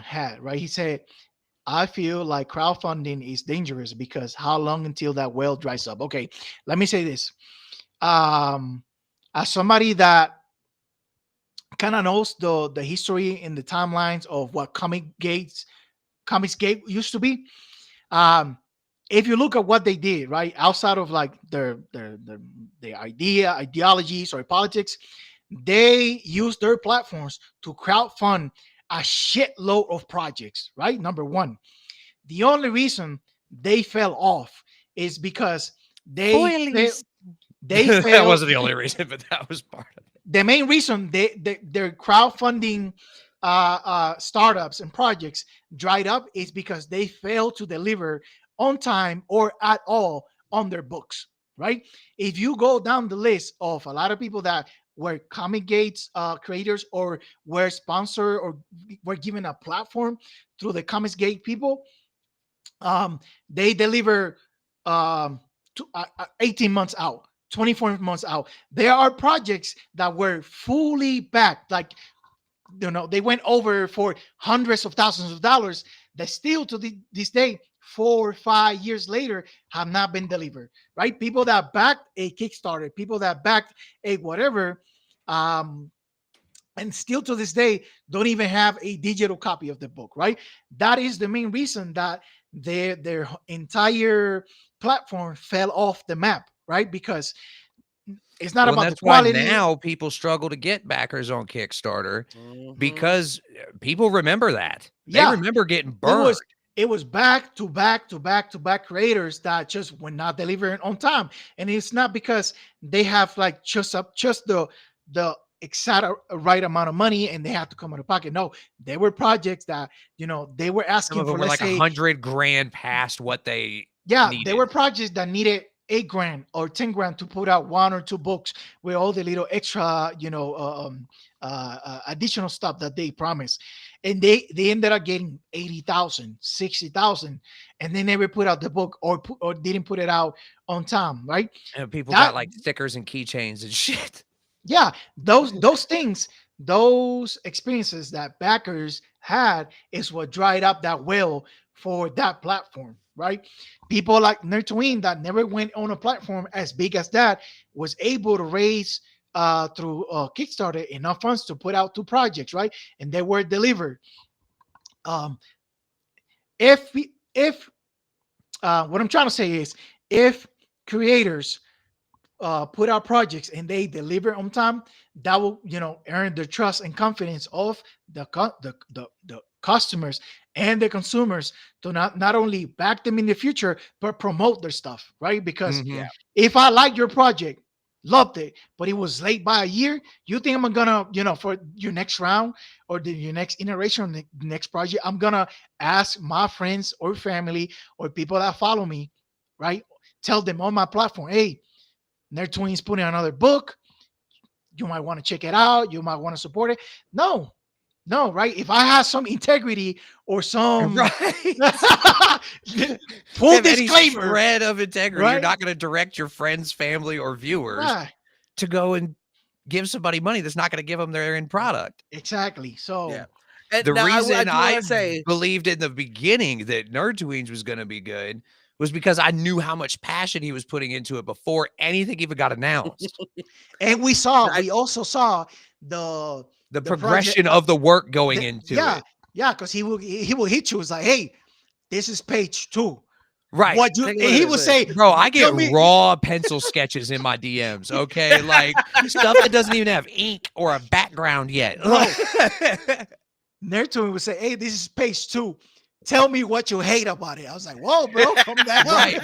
had, right? He said, I feel like crowdfunding is dangerous because how long until that well dries up? Okay, let me say this. Um, as somebody that kind of knows the history and the timelines of what Comics Gate used to be, um, if you look at what they did, right, outside of like their ideologies or politics, they used their platforms to crowdfund a shitload of projects, right? Number one. The only reason they fell off is because
Foilies.
they
That
failed.
wasn't the only reason, but that was part of it.
The main reason their crowdfunding startups and projects dried up is because they failed to deliver on time or at all on their books, right? If you go down the list of a lot of people that were Comic Gates creators or were sponsored or were given a platform through the Comics Gate people, they deliver um, 18 months out, 24 months out. There are projects that were fully backed, like, you know, they went over for hundreds of thousands of dollars that still to this day, 4 or 5 years later, have not been delivered, right? People that backed a Kickstarter, people that backed a whatever, um, and still to this day don't even have a digital copy of the book, right? That is the main reason that their entire platform fell off the map, right? Because it's not
Well, and
about the
that's why
quality.
now people struggle to get backers on Kickstarter
mhm.
because people remember that. They
Yeah,
remember getting
it
burned.
was it was back to back to back to back creators that just were not delivering on time, and it's not because they have like just the exact right amount of money and they have to come out of pocket. No, there were projects that, you know, they were
Some
asking
of them
for,
were
let's
like
say,
100 grand past what they
yeah, there
needed.
were projects that needed 8 grand or 10 grand to put out 1 or 2 books with all the little extra, additional stuff that they promised. And they ended up getting 80,000, 60,000, and they never put out the book or didn't put it out on time, right?
And people got
That,
like stickers and keychains and shit.
yeah, those things, those experiences that backers had is what dried up that well for that platform, right? People like Nerdtooine that never went on a platform as big as that was able to raise through Kickstarter enough funds to put out 2 projects, right? And they were delivered. um if what I'm trying to say is, if creators put out projects and they deliver on time, that will, you know, earn the trust and confidence of the customers and the consumers to not only back them in the future but promote their stuff, right? Because
Mhm.
Yeah.
if I like your project, loved it, but it was late by a year, you think I'm gonna, you know, for your next round or your next iteration, the next project, I'm gonna ask my friends or family or people that follow me, right? Tell them on my platform, hey, Nerdtooine's putting another book. You might want to check it out. You might want to support it. No, no, right? If I have some integrity or some
Right.
full
Have any
disclaimer,
shred of integrity, you're
right?
not going to direct your friends, family, or viewers
Right.
to go and give somebody money that's not going to give them their end product.
Exactly.
Yeah.
So
And
The
now I
reason
do want
I
to say,
believed in the beginning that Nerdtooines was going to be good was because I knew how much passion he was putting into it before anything even got announced.
and
I,
we also saw the
The
the project
progression of the work going into
yeah,
it.
yeah, because he will hit you. It's like, hey, this is page 2.
Right.
What you
take a
and
look
he
at
will
this.
say,
Bro, I get
tell me.
raw pencil sketches in my DMs, okay? Like stuff that doesn't even have ink or a background yet.
Bro, Nerdtooine would say, hey, this is page 2. tell me what you hate about it. I was like, whoa, bro, calm down.
Right,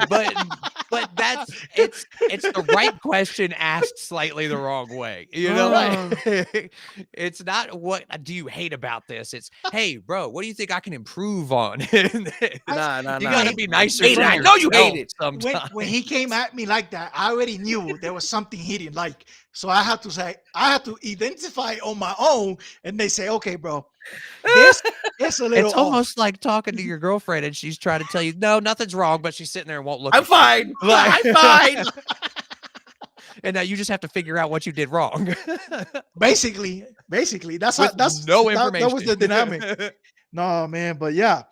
but that's it's the right question asked slightly the wrong way. You know,
Right.
it's not what do you hate about this? It's hey, bro, what do you think I can improve on? You
Nah,
gotta
When,
be
I
nicer
hate
to
it. I
bro,
know you hate
yourself
it.
sometimes.
when he came at me like that, I already knew there was something he didn't like. So I had to say, I had to identify on my own, and they say, okay, bro, this is a little
It's
off.
almost like talking to your girlfriend and she's trying to tell you, no, nothing's wrong, but she's sitting there and won't look
I'm
at you.
fine.
Like,
I'm fine.
and now you just have to figure out what you did wrong
Basically, that's how
with no
that was
information.
the dynamic. No, man, but yeah.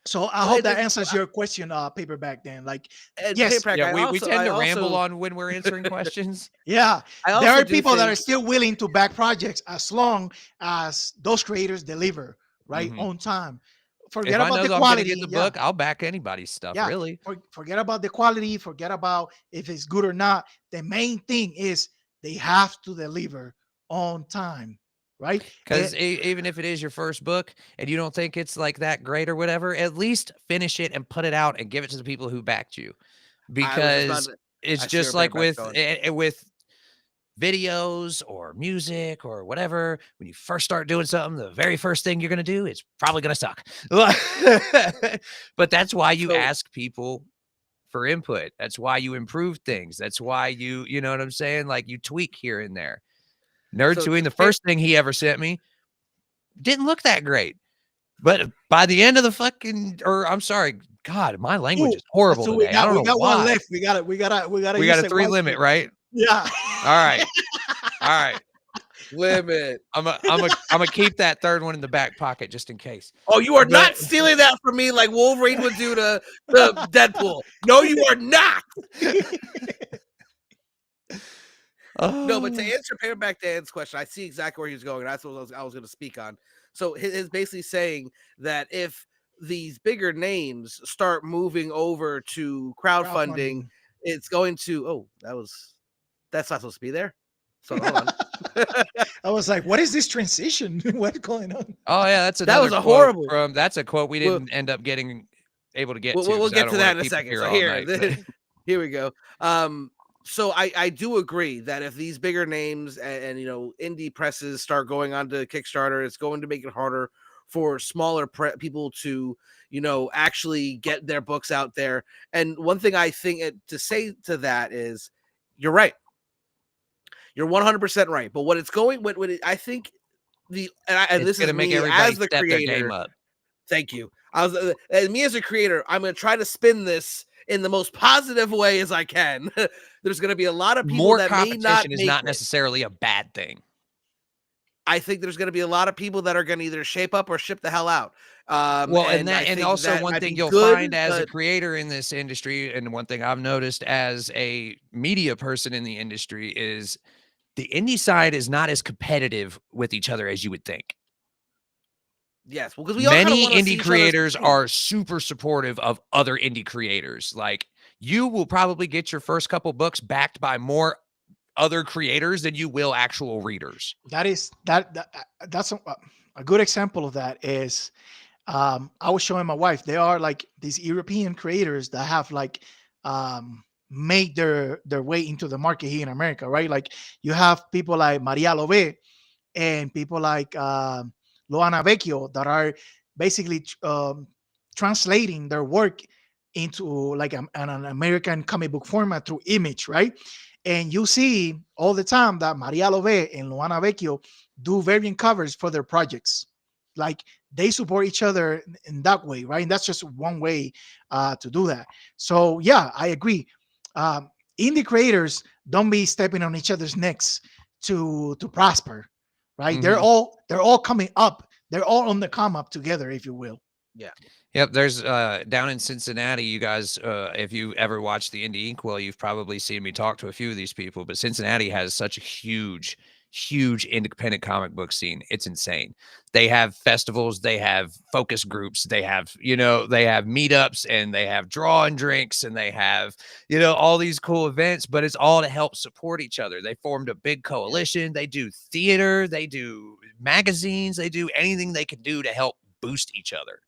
So I
Well,
hope that answers your question, paperback. Then, like,
and
yes,
Paperback,
Yeah, we tend to ramble
also,
on when we're answering questions.
yeah,
I
there
also
are
do
people that
think
are still willing to back projects as long as those creators deliver right
Mhm.
on time.
If
Forget
I
about
know
the
that I'm gonna get
quality.
the
Yeah,
book, I'll back anybody's stuff,
yeah.
really.
Forget about the quality. Forget about if it's good or not. The main thing is they have to deliver on time, right?
Because even if it is your first book and you don't think it's like that great or whatever, at least finish it and put it out and give it to the people who backed you.
I was just about
Because
to.
it's
I see where
just like
Paperback's going.
with videos or music or whatever, when you first start doing something, the very first thing you're going to do is probably going to suck. But that's why you
So,
ask people for input. That's why you improve things. That's why you know what I'm saying? Like you tweak here and there.
so
Nerdtooine,
to
the first thing he ever sent me didn't look that great. But by the end of the fucking, or I'm sorry, God, my language
Ooh,
is horrible
so we
today. I
got
don't know
one
why.
left. We gotta
We got
use
a
it
3 limit,
wisely.
right?
Yeah.
All right. All right.
limit.
I'm gonna keep that third one in the back pocket just in case.
Oh, you are
But
not stealing that from me like Wolverine would do to Deadpool. No, you are not. No, but to
oh,
answer Paperback Dan's question, I see exactly where he's going. That's what I was going to speak on. So his basically saying that if these bigger names start moving over to crowdfunding,
Crowdfunding.
it's going to. Oh, that's not supposed to be there. So hold on.
I was like, what is this transition? What's going on?
oh yeah, that's
That
another
was a
quote
horrible.
from. That's a quote we
We'll,
didn't end up able to get to
we'll
because I
get
don't
to
want
that
to
in a
keep us
second.
here
So
all
here,
night.
here we go. So I do agree that if these bigger names and indie presses start going onto Kickstarter, it's going to make it harder for smaller people to actually get their books out there. And one thing I think to say to that is, you're right. You're 100% right. But what it's going, I think and
It's
this
gonna
is
make
me
everybody
as the
step their game
creator.
up.
Thank you. I was and me as a creator, I'm going to try to spin this in the most positive way as I can. There's going to be a lot of people
More
that may not
competition is
make
not
it.
necessarily a bad thing.
I think there's going to be a lot of people that are going to either shape up or ship the hell out.
Well,
And I
and
think
also
that
one
might
thing
be
you'll
good,
find as a
but
creator in this industry, and one thing I've noticed as a media person in the industry is the indie side is not as competitive with each other as you would think.
yes, well, because we all kind of
Many
want to see
indie
each other's
creators
succeed.
are super supportive of other indie creators. Like you will probably get your first couple books backed by more other creators than you will actual readers.
That's a good example of that is I was showing my wife. There are like these European creators that have like made their way into the market here in America, right? Like you have people like Maria Love and people like Loana Vecchio that are basically translating their work into like an American comic book format through Image, right? And you see all the time that Maria Love and Loana Vecchio do variant covers for their projects. Like they support each other in that way, right? And that's just one way to do that. So yeah, I agree. Indie creators don't be stepping on each other's necks to prosper, right?
Mhm.
They're all coming up. They're all on the come up together, if you will.
Yeah.
Yep, there's down in Cincinnati, you guys, if you ever watched the Indie Inkwell, you've probably seen me talk to a few of these people, but Cincinnati has such a huge independent comic book scene. It's insane. They have festivals, they have focus groups, they have, they have meetups and they have draw and drinks and they have, all these cool events, but it's all to help support each other. They formed a big coalition. They do theater, they do magazines, they do anything they can do to help boost each other.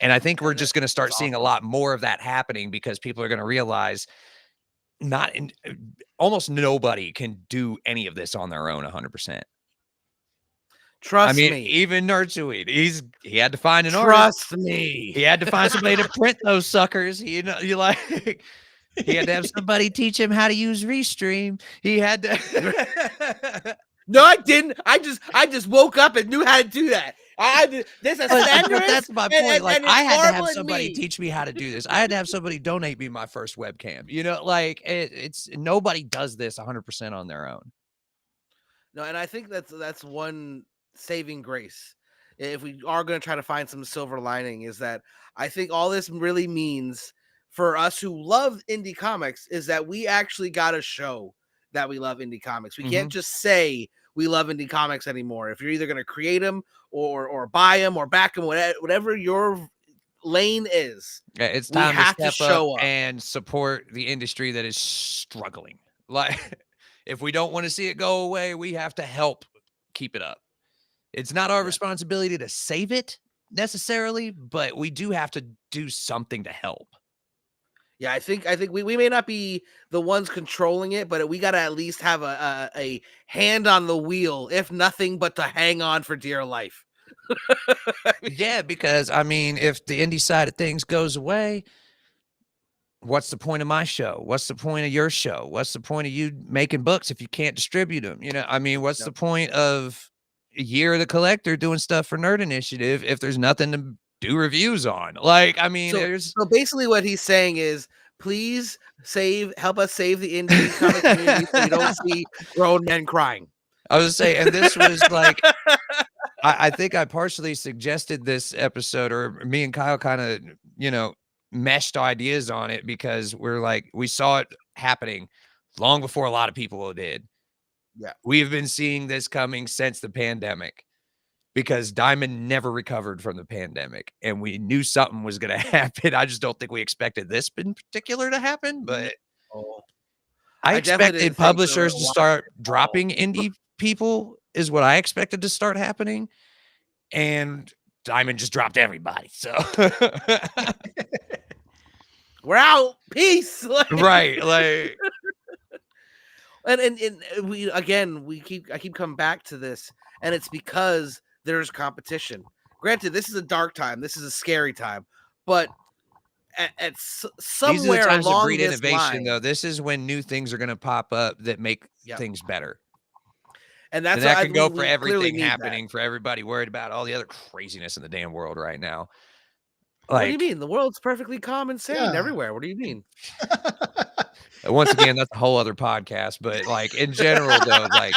And I think we're
And
just going to start
that's
seeing a
awesome.
lot more of that happening because people are going to realize almost nobody can do any of this on their own 100%.
Trust
I mean,
me.
even Nerdtooine, he had to find an artist.
Trust me.
He had to find somebody to print those suckers. You know, you like he had to have somebody teach him how to use Restream. He had to
No, I didn't. I just woke up and knew how to do that. There's a
But
standard,
that's my point. Like,
and
I
it's
had to have
horrible in
somebody
me.
teach me how to do this. I had to have somebody donate me my first webcam. You know, like it's nobody does this 100% on their own.
No, and I think that's one saving grace. If we are going to try to find some silver lining, is that I think all this really means for us who love indie comics is that we actually got to show that we love indie comics. We can't just say we love indie comics anymore. If you're either going to create them or buy them or back them, whatever your lane is,
Yeah, it's
we
time to
have to
step up
show up.
and support the industry that is struggling. Like, if we don't want to see it go away, we have to help keep it up. It's not our responsibility to save it necessarily, but we do have to do something to help.
Yeah, I think we may not be the ones controlling it, but we got to at least have a hand on the wheel, if nothing but to hang on for dear life.
Yeah, because I mean, if the indie side of things goes away, what's the point of my show? What's the point of your show? What's the point of you making books if you can't distribute them? You know, I mean, what's the point of Year of the Collector doing stuff for Nerd Initiative if there's nothing to do reviews on? Like, I mean,
So basically what he's saying is, please help us save the indie comic community so we don't see grown men crying.
I was saying, and this was like, I think I partially suggested this episode, or me and Kyle kind of, you know, meshed ideas on it because we're like, we saw it happening long before a lot of people did.
Yeah.
We've been seeing this coming since the pandemic because Diamond never recovered from the pandemic and we knew something was going to happen. I just don't think we expected this in particular to happen, but I expected publishers to start dropping indie people is what I expected to start happening. And Diamond just dropped everybody. So
we're out. Peace.
Right. Like,
and I keep coming back to this, and it's because there's competition. Granted, this is a dark time, this is a scary time, but at somewhere
these are the times
along
to breed
this
innovation,
line,
though. This is when new things are going to pop up that make things better.
And that's
that can go for everything happening for everybody worried about all the other craziness in the damn world right now.
Like, what do you mean? The world's perfectly calm and sane everywhere. What do you mean?
Once again, that's a whole other podcast. But like in general, though, like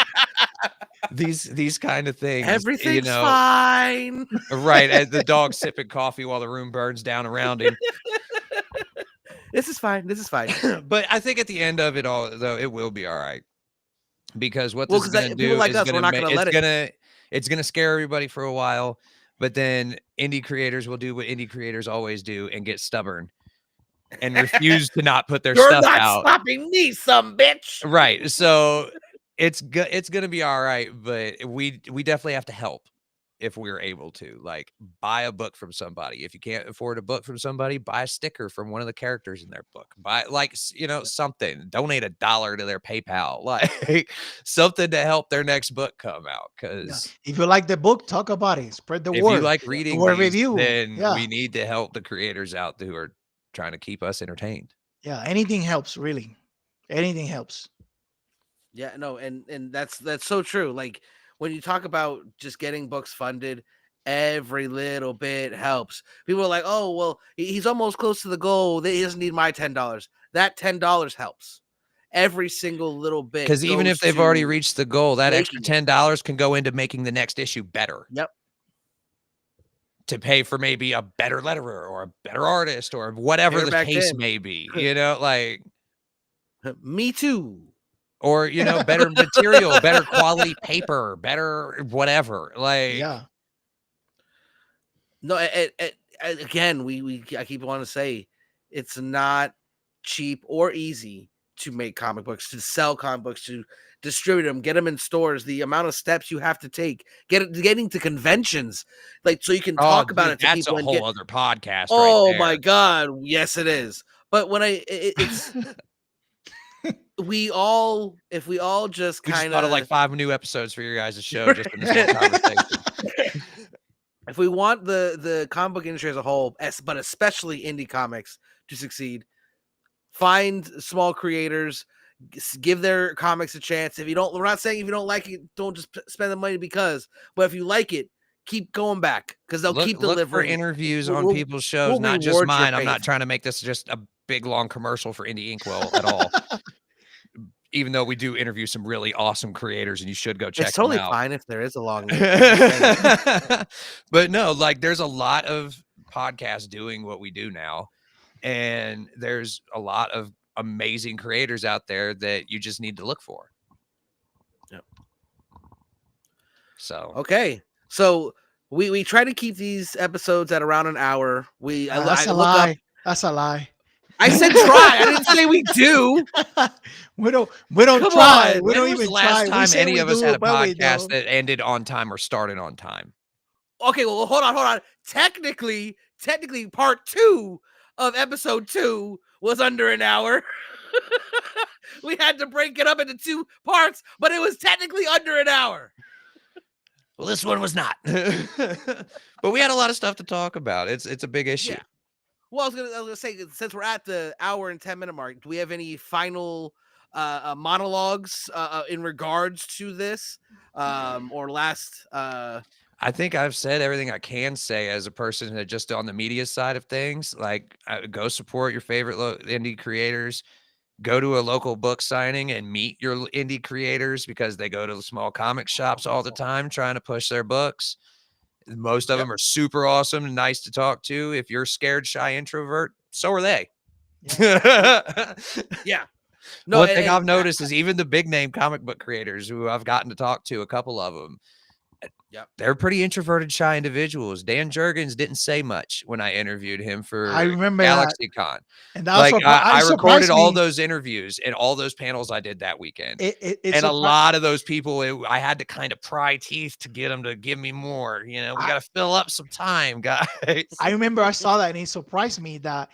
these kind of things,
everything's fine.
Right. As the dog sipping coffee while the room burns down around him.
This is fine. This is fine.
But I think at the end of it all, though, it will be all right. Because what this is going to do is it's going to scare everybody for a while, but then indie creators will do what indie creators always do and get stubborn and refuse to not put their stuff out.
You're not stopping me, some bitch.
Right. So it's going to be all right, but we definitely have to help if we're able to, like, buy a book from somebody. If you can't afford a book from somebody, buy a sticker from one of the characters in their book. Buy, like, you know, something. Donate $1 to their PayPal, like something to help their next book come out. Because
if you like the book, talk about it. Spread the word.
If you like reading these,
review,
then we need to help the creators out who are trying to keep us entertained.
Yeah, anything helps, really. Anything helps.
Yeah, no, and that's so true. Like, when you talk about just getting books funded, every little bit helps. People are like, oh, well, he's almost close to the goal. He doesn't need my $10. That $10 helps. Every single little bit.
Because even if they've already reached the goal, that extra $10 can go into making the next issue better.
Yep.
To pay for maybe a better letterer or a better artist or whatever the case may be. You know, like.
Me too.
Or, you know, better material, better quality paper, better whatever. Like,
yeah. No, again, I keep wanting to say it's not cheap or easy to make comic books, to sell comic books, to distribute them, get them in stores, the amount of steps you have to take, getting to conventions, like so you can talk about it to
that's
people
a
and
whole
get.
other podcast.
Oh
right
my
there.
God, yes it is. But when it's if we all just
We just
kind
thought of
of
like 5 new episodes for your guys' show just in this one conversation.
if we want the comic book industry as a whole, but especially indie comics to succeed, find small creators, give their comics a chance. If you don't, we're not saying if you don't like it, don't just spend the money because. But if you like it, keep going back because they'll keep
Look for
delivering.
interviews on people's shows, not just
reward your
mine. I'm not
faith.
trying to make this just a big long commercial for Indie Inkwell at all. Even though we do interview some really awesome creators, and you should go check
It's totally
them out.
fine if there is a long.
But no, like there's a lot of podcasts doing what we do now, and there's a lot of amazing creators out there that you just need to look for.
Yep.
So
okay, so we try to keep these episodes at around an hour.
That's a lie. That's a lie.
I said try. I didn't say we do.
We don't
Come
try.
on.
We don't
when was
even
the last
try.
time any of us had a podcast
don't.
that ended on time or started on time?
Okay, well, hold on. Technically, part 2 of episode 2 was under an hour. We had to break it up into 2 parts, but it was technically under an hour.
Well, this one was not. But we had a lot of stuff to talk about. It's a big issue.
Yeah. Well, I was gonna say, since we're at the hour and 10-minute mark, do we have any final monologues in regards to this, or last?
I think I've said everything I can say as a person that just on the media side of things. Like, go support your favorite indie creators. Go to a local book signing and meet your indie creators because they go to the small comic shops all the time trying to push their books. Most of them are super awesome and nice to talk to. If you're a scared, shy introvert, so are they.
Yeah. No,
One thing I've noticed is even the big name comic book creators who I've gotten to talk to, a couple of them, they're pretty introverted, shy individuals. Dan Jurgens didn't say much when I interviewed him for GalaxyCon.
And that was
I recorded all those interviews and all those panels I did that weekend. And a lot of those people, I had to kind of pry teeth to get them to give me more. You know, we got to fill up some time, guys.
I remember I saw that and it surprised me that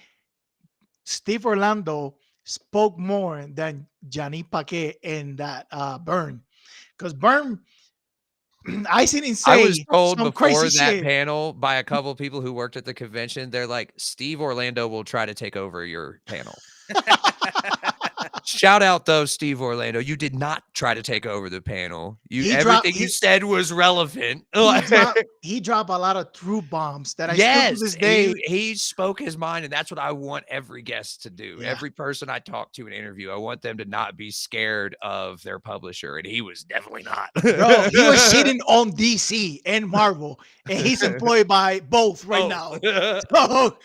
Steve Orlando spoke more than Gianni Paquet in that Burn. Because Burn, I didn't say
I was told
some
before
crazy
that
shit.
panel by a couple of people who worked at the convention. They're like, Steve Orlando will try to take over your panel. Shout out though, Steve Orlando. You did not try to take over the panel. Everything you said was relevant.
He dropped a lot of true bombs that I
yes,
still to this day.
He spoke his mind, and that's what I want every guest to do.
Yeah.
Every person I talk to in an interview, I want them to not be scared of their publisher, and he was definitely not.
Bro, he was shitting on DC and Marvel, and he's employed by both now. So,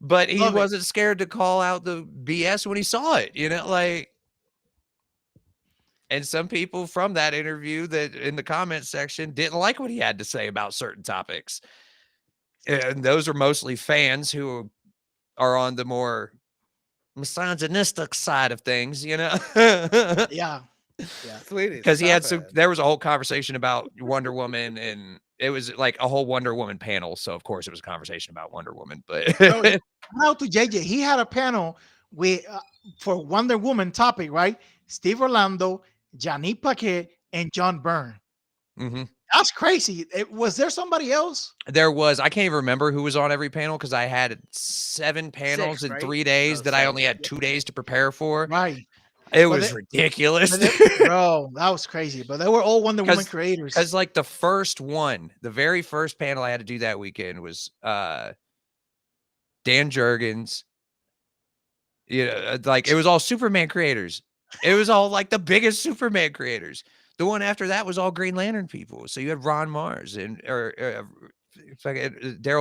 but he wasn't scared to call out the BS when he saw it, you know, like. And some people from that interview that in the comment section didn't like what he had to say about certain topics. And those are mostly fans who are on the more misogynistic side of things, you know?
Yeah.
Sweetie.
Because there was a whole conversation about Wonder Woman, and it was like a whole Wonder Woman panel. So of course it was a conversation about Wonder Woman, but
out to JJ, he had a panel with for Wonder Woman topic, right? Steve Orlando, Gianni Paquet, and John Byrne.
Mm-hmm.
That's crazy. Was there somebody else?
There was. I can't even remember who was on every panel because I had 7 panels in 3 days that I only had 2 days to prepare for.
Right.
It was ridiculous.
Bro, that was crazy. But they were all Wonder Woman creators.
Because like the very first panel I had to do that weekend was Dan Jurgens. You know, like it was all Superman creators. It was all like the biggest Superman creators. The one after that was all Green Lantern people. So you had Ron Mars and Daryl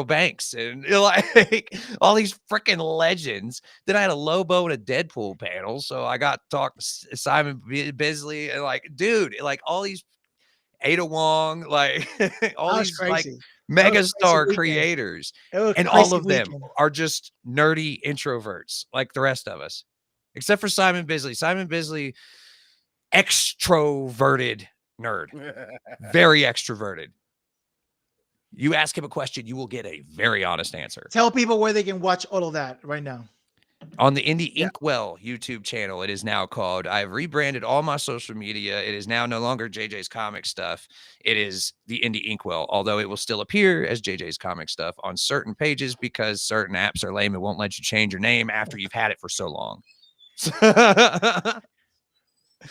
Banks and like all these freaking legends. Then I had a Lobo and a Deadpool panel. So I got to talk to Simon Bisley and like, dude, like all these Ada Wong, like all these like megastar creators. And all of them are just nerdy introverts like the rest of us. except for Simon Bisley. Simon Bisley, extroverted nerd, very extroverted. You ask him a question, you will get a very honest answer.
Tell people where they can watch all of that right now.
On the Indie Inkwell YouTube channel, it is now called. I've rebranded all my social media. It is now no longer JJ's Comic Stuff. It is the Indie Inkwell, although it will still appear as JJ's Comic Stuff on certain pages because certain apps are lame and won't let you change your name after you've had it for so long.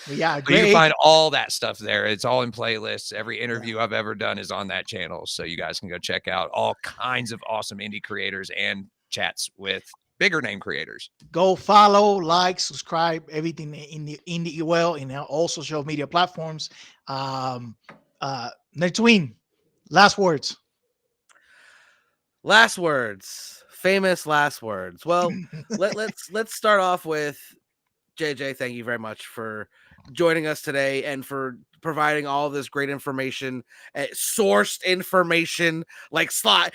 Yeah,
So you can
great.
find all that stuff there. It's all in playlists. Every interview I've ever done is on that channel. So you guys can go check out all kinds of awesome indie creators and chats with bigger name creators.
Go follow, like, subscribe, everything in the Indie Inkwell in all social media platforms. Nerdtooine, last words.
Last words, famous last words. Well, let's start off with JJ. Thank you very much for joining us today and for providing all this great information, sourced information. Like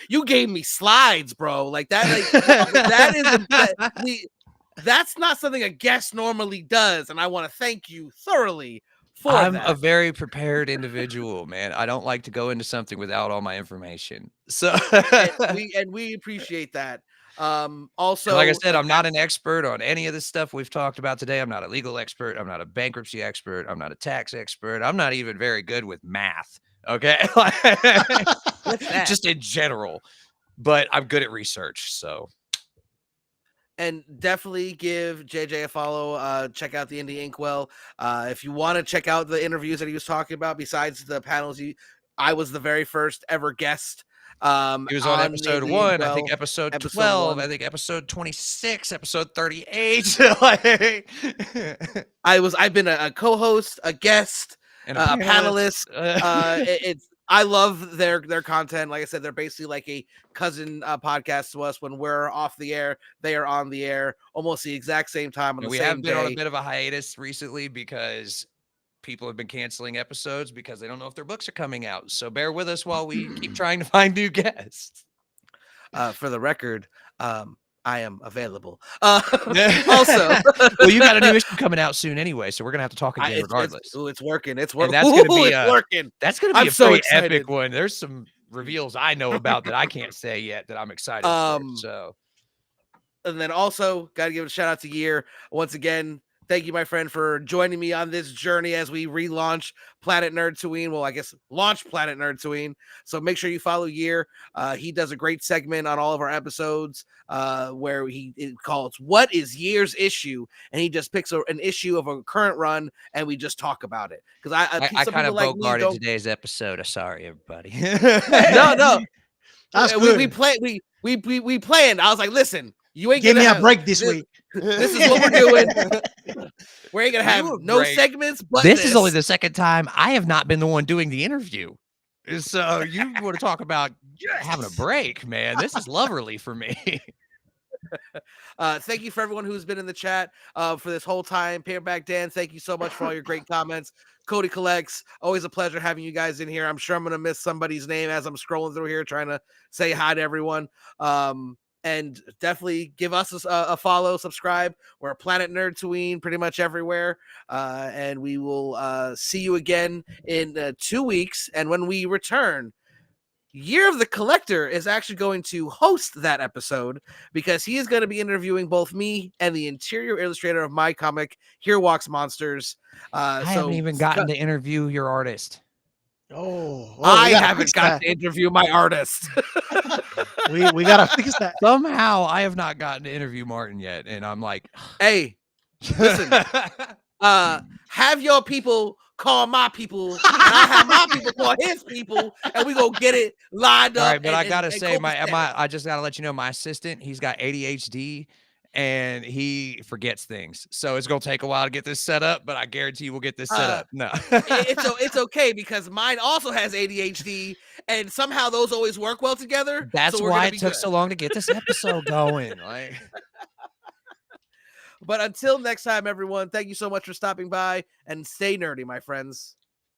you gave me slides, bro. Like that. That's not something a guest normally does, and I want to thank you thoroughly.
I'm a very prepared individual, man. I don't like to go into something without all my information. So
and we appreciate that. Also,
like I said, I'm not an expert on any of the stuff we've talked about today. I'm not a legal expert. I'm not a bankruptcy expert. I'm not a tax expert. I'm not even very good with math. Okay. Just in general, but I'm good at research. So.
And definitely give JJ a follow. Check out the Indie Inkwell. If you want to check out the interviews that he was talking about, besides the panels, I was the very first ever guest.
He was on episode 1, Inkwell, I think episode 12, 1. I think episode 26, episode 38.
I've been a co-host, a guest, and a panelist. I love their content. Like I said, they're basically like a cousin podcast to us. When we're off the air, they are on the air almost the exact same time on the same day. We have been
on a bit of a hiatus recently because people have been canceling episodes because they don't know if their books are coming out. So bear with us while we keep trying to find new guests.
For the record, I am available. Also,
well, you got a new issue coming out soon anyway, so we're gonna have to talk again regardless.
It's working. It's working.
That's gonna be
working.
That's gonna be a pretty epic one. There's some reveals I know about that I can't say yet that I'm excited for. So,
and then also got to give a shout out to Year once again. Thank you, my friend, for joining me on this journey as we relaunch Planet Nerdtooine. Well, I guess launch Planet Nerdtooine. So make sure you follow Year. He does a great segment on all of our episodes where he calls "What is Year's issue?" and he just picks an issue of a current run and we just talk about it. Because
I kind of bogarted today's episode. Sorry, everybody.
No,
that's good.
We planned. I was like, listen. You ain't
give me a break this week.
This is what we're doing. We ain't gonna have no segments. But
this is only the second time I have not been the one doing the interview. So you want to talk about having a break, man? This is lovely for me.
Thank you for everyone who's been in the chat for this whole time. Paperback Dan, thank you so much for all your great comments. Cody Collects, always a pleasure having you guys in here. I'm sure I'm gonna miss somebody's name as I'm scrolling through here trying to say hi to everyone. And definitely give us a follow, subscribe. We're Planet Nerdtooine pretty much everywhere. And we will see you again in 2 weeks. And when we return, Year of the Collector is actually going to host that episode because he is going to be interviewing both me and the interior illustrator of my comic, Here Walks Monsters.
I haven't even gotten to interview your artist.
I haven't got to interview my artist.
we gotta fix that.
Somehow I have not gotten to interview Martin yet, and I'm like,
hey, listen, have your people call my people, and I have my people call his people, and we go get it lined up.
All right, but I gotta say, I just gotta let you know, my assistant, he's got ADHD. And he forgets things, so it's gonna take a while to get this set up. But I guarantee we'll get this set up. No,
it's okay because mine also has ADHD, and somehow those always work well together.
That's why it took so long to get this episode going.
But until next time, everyone, thank you so much for stopping by and stay nerdy, my friends.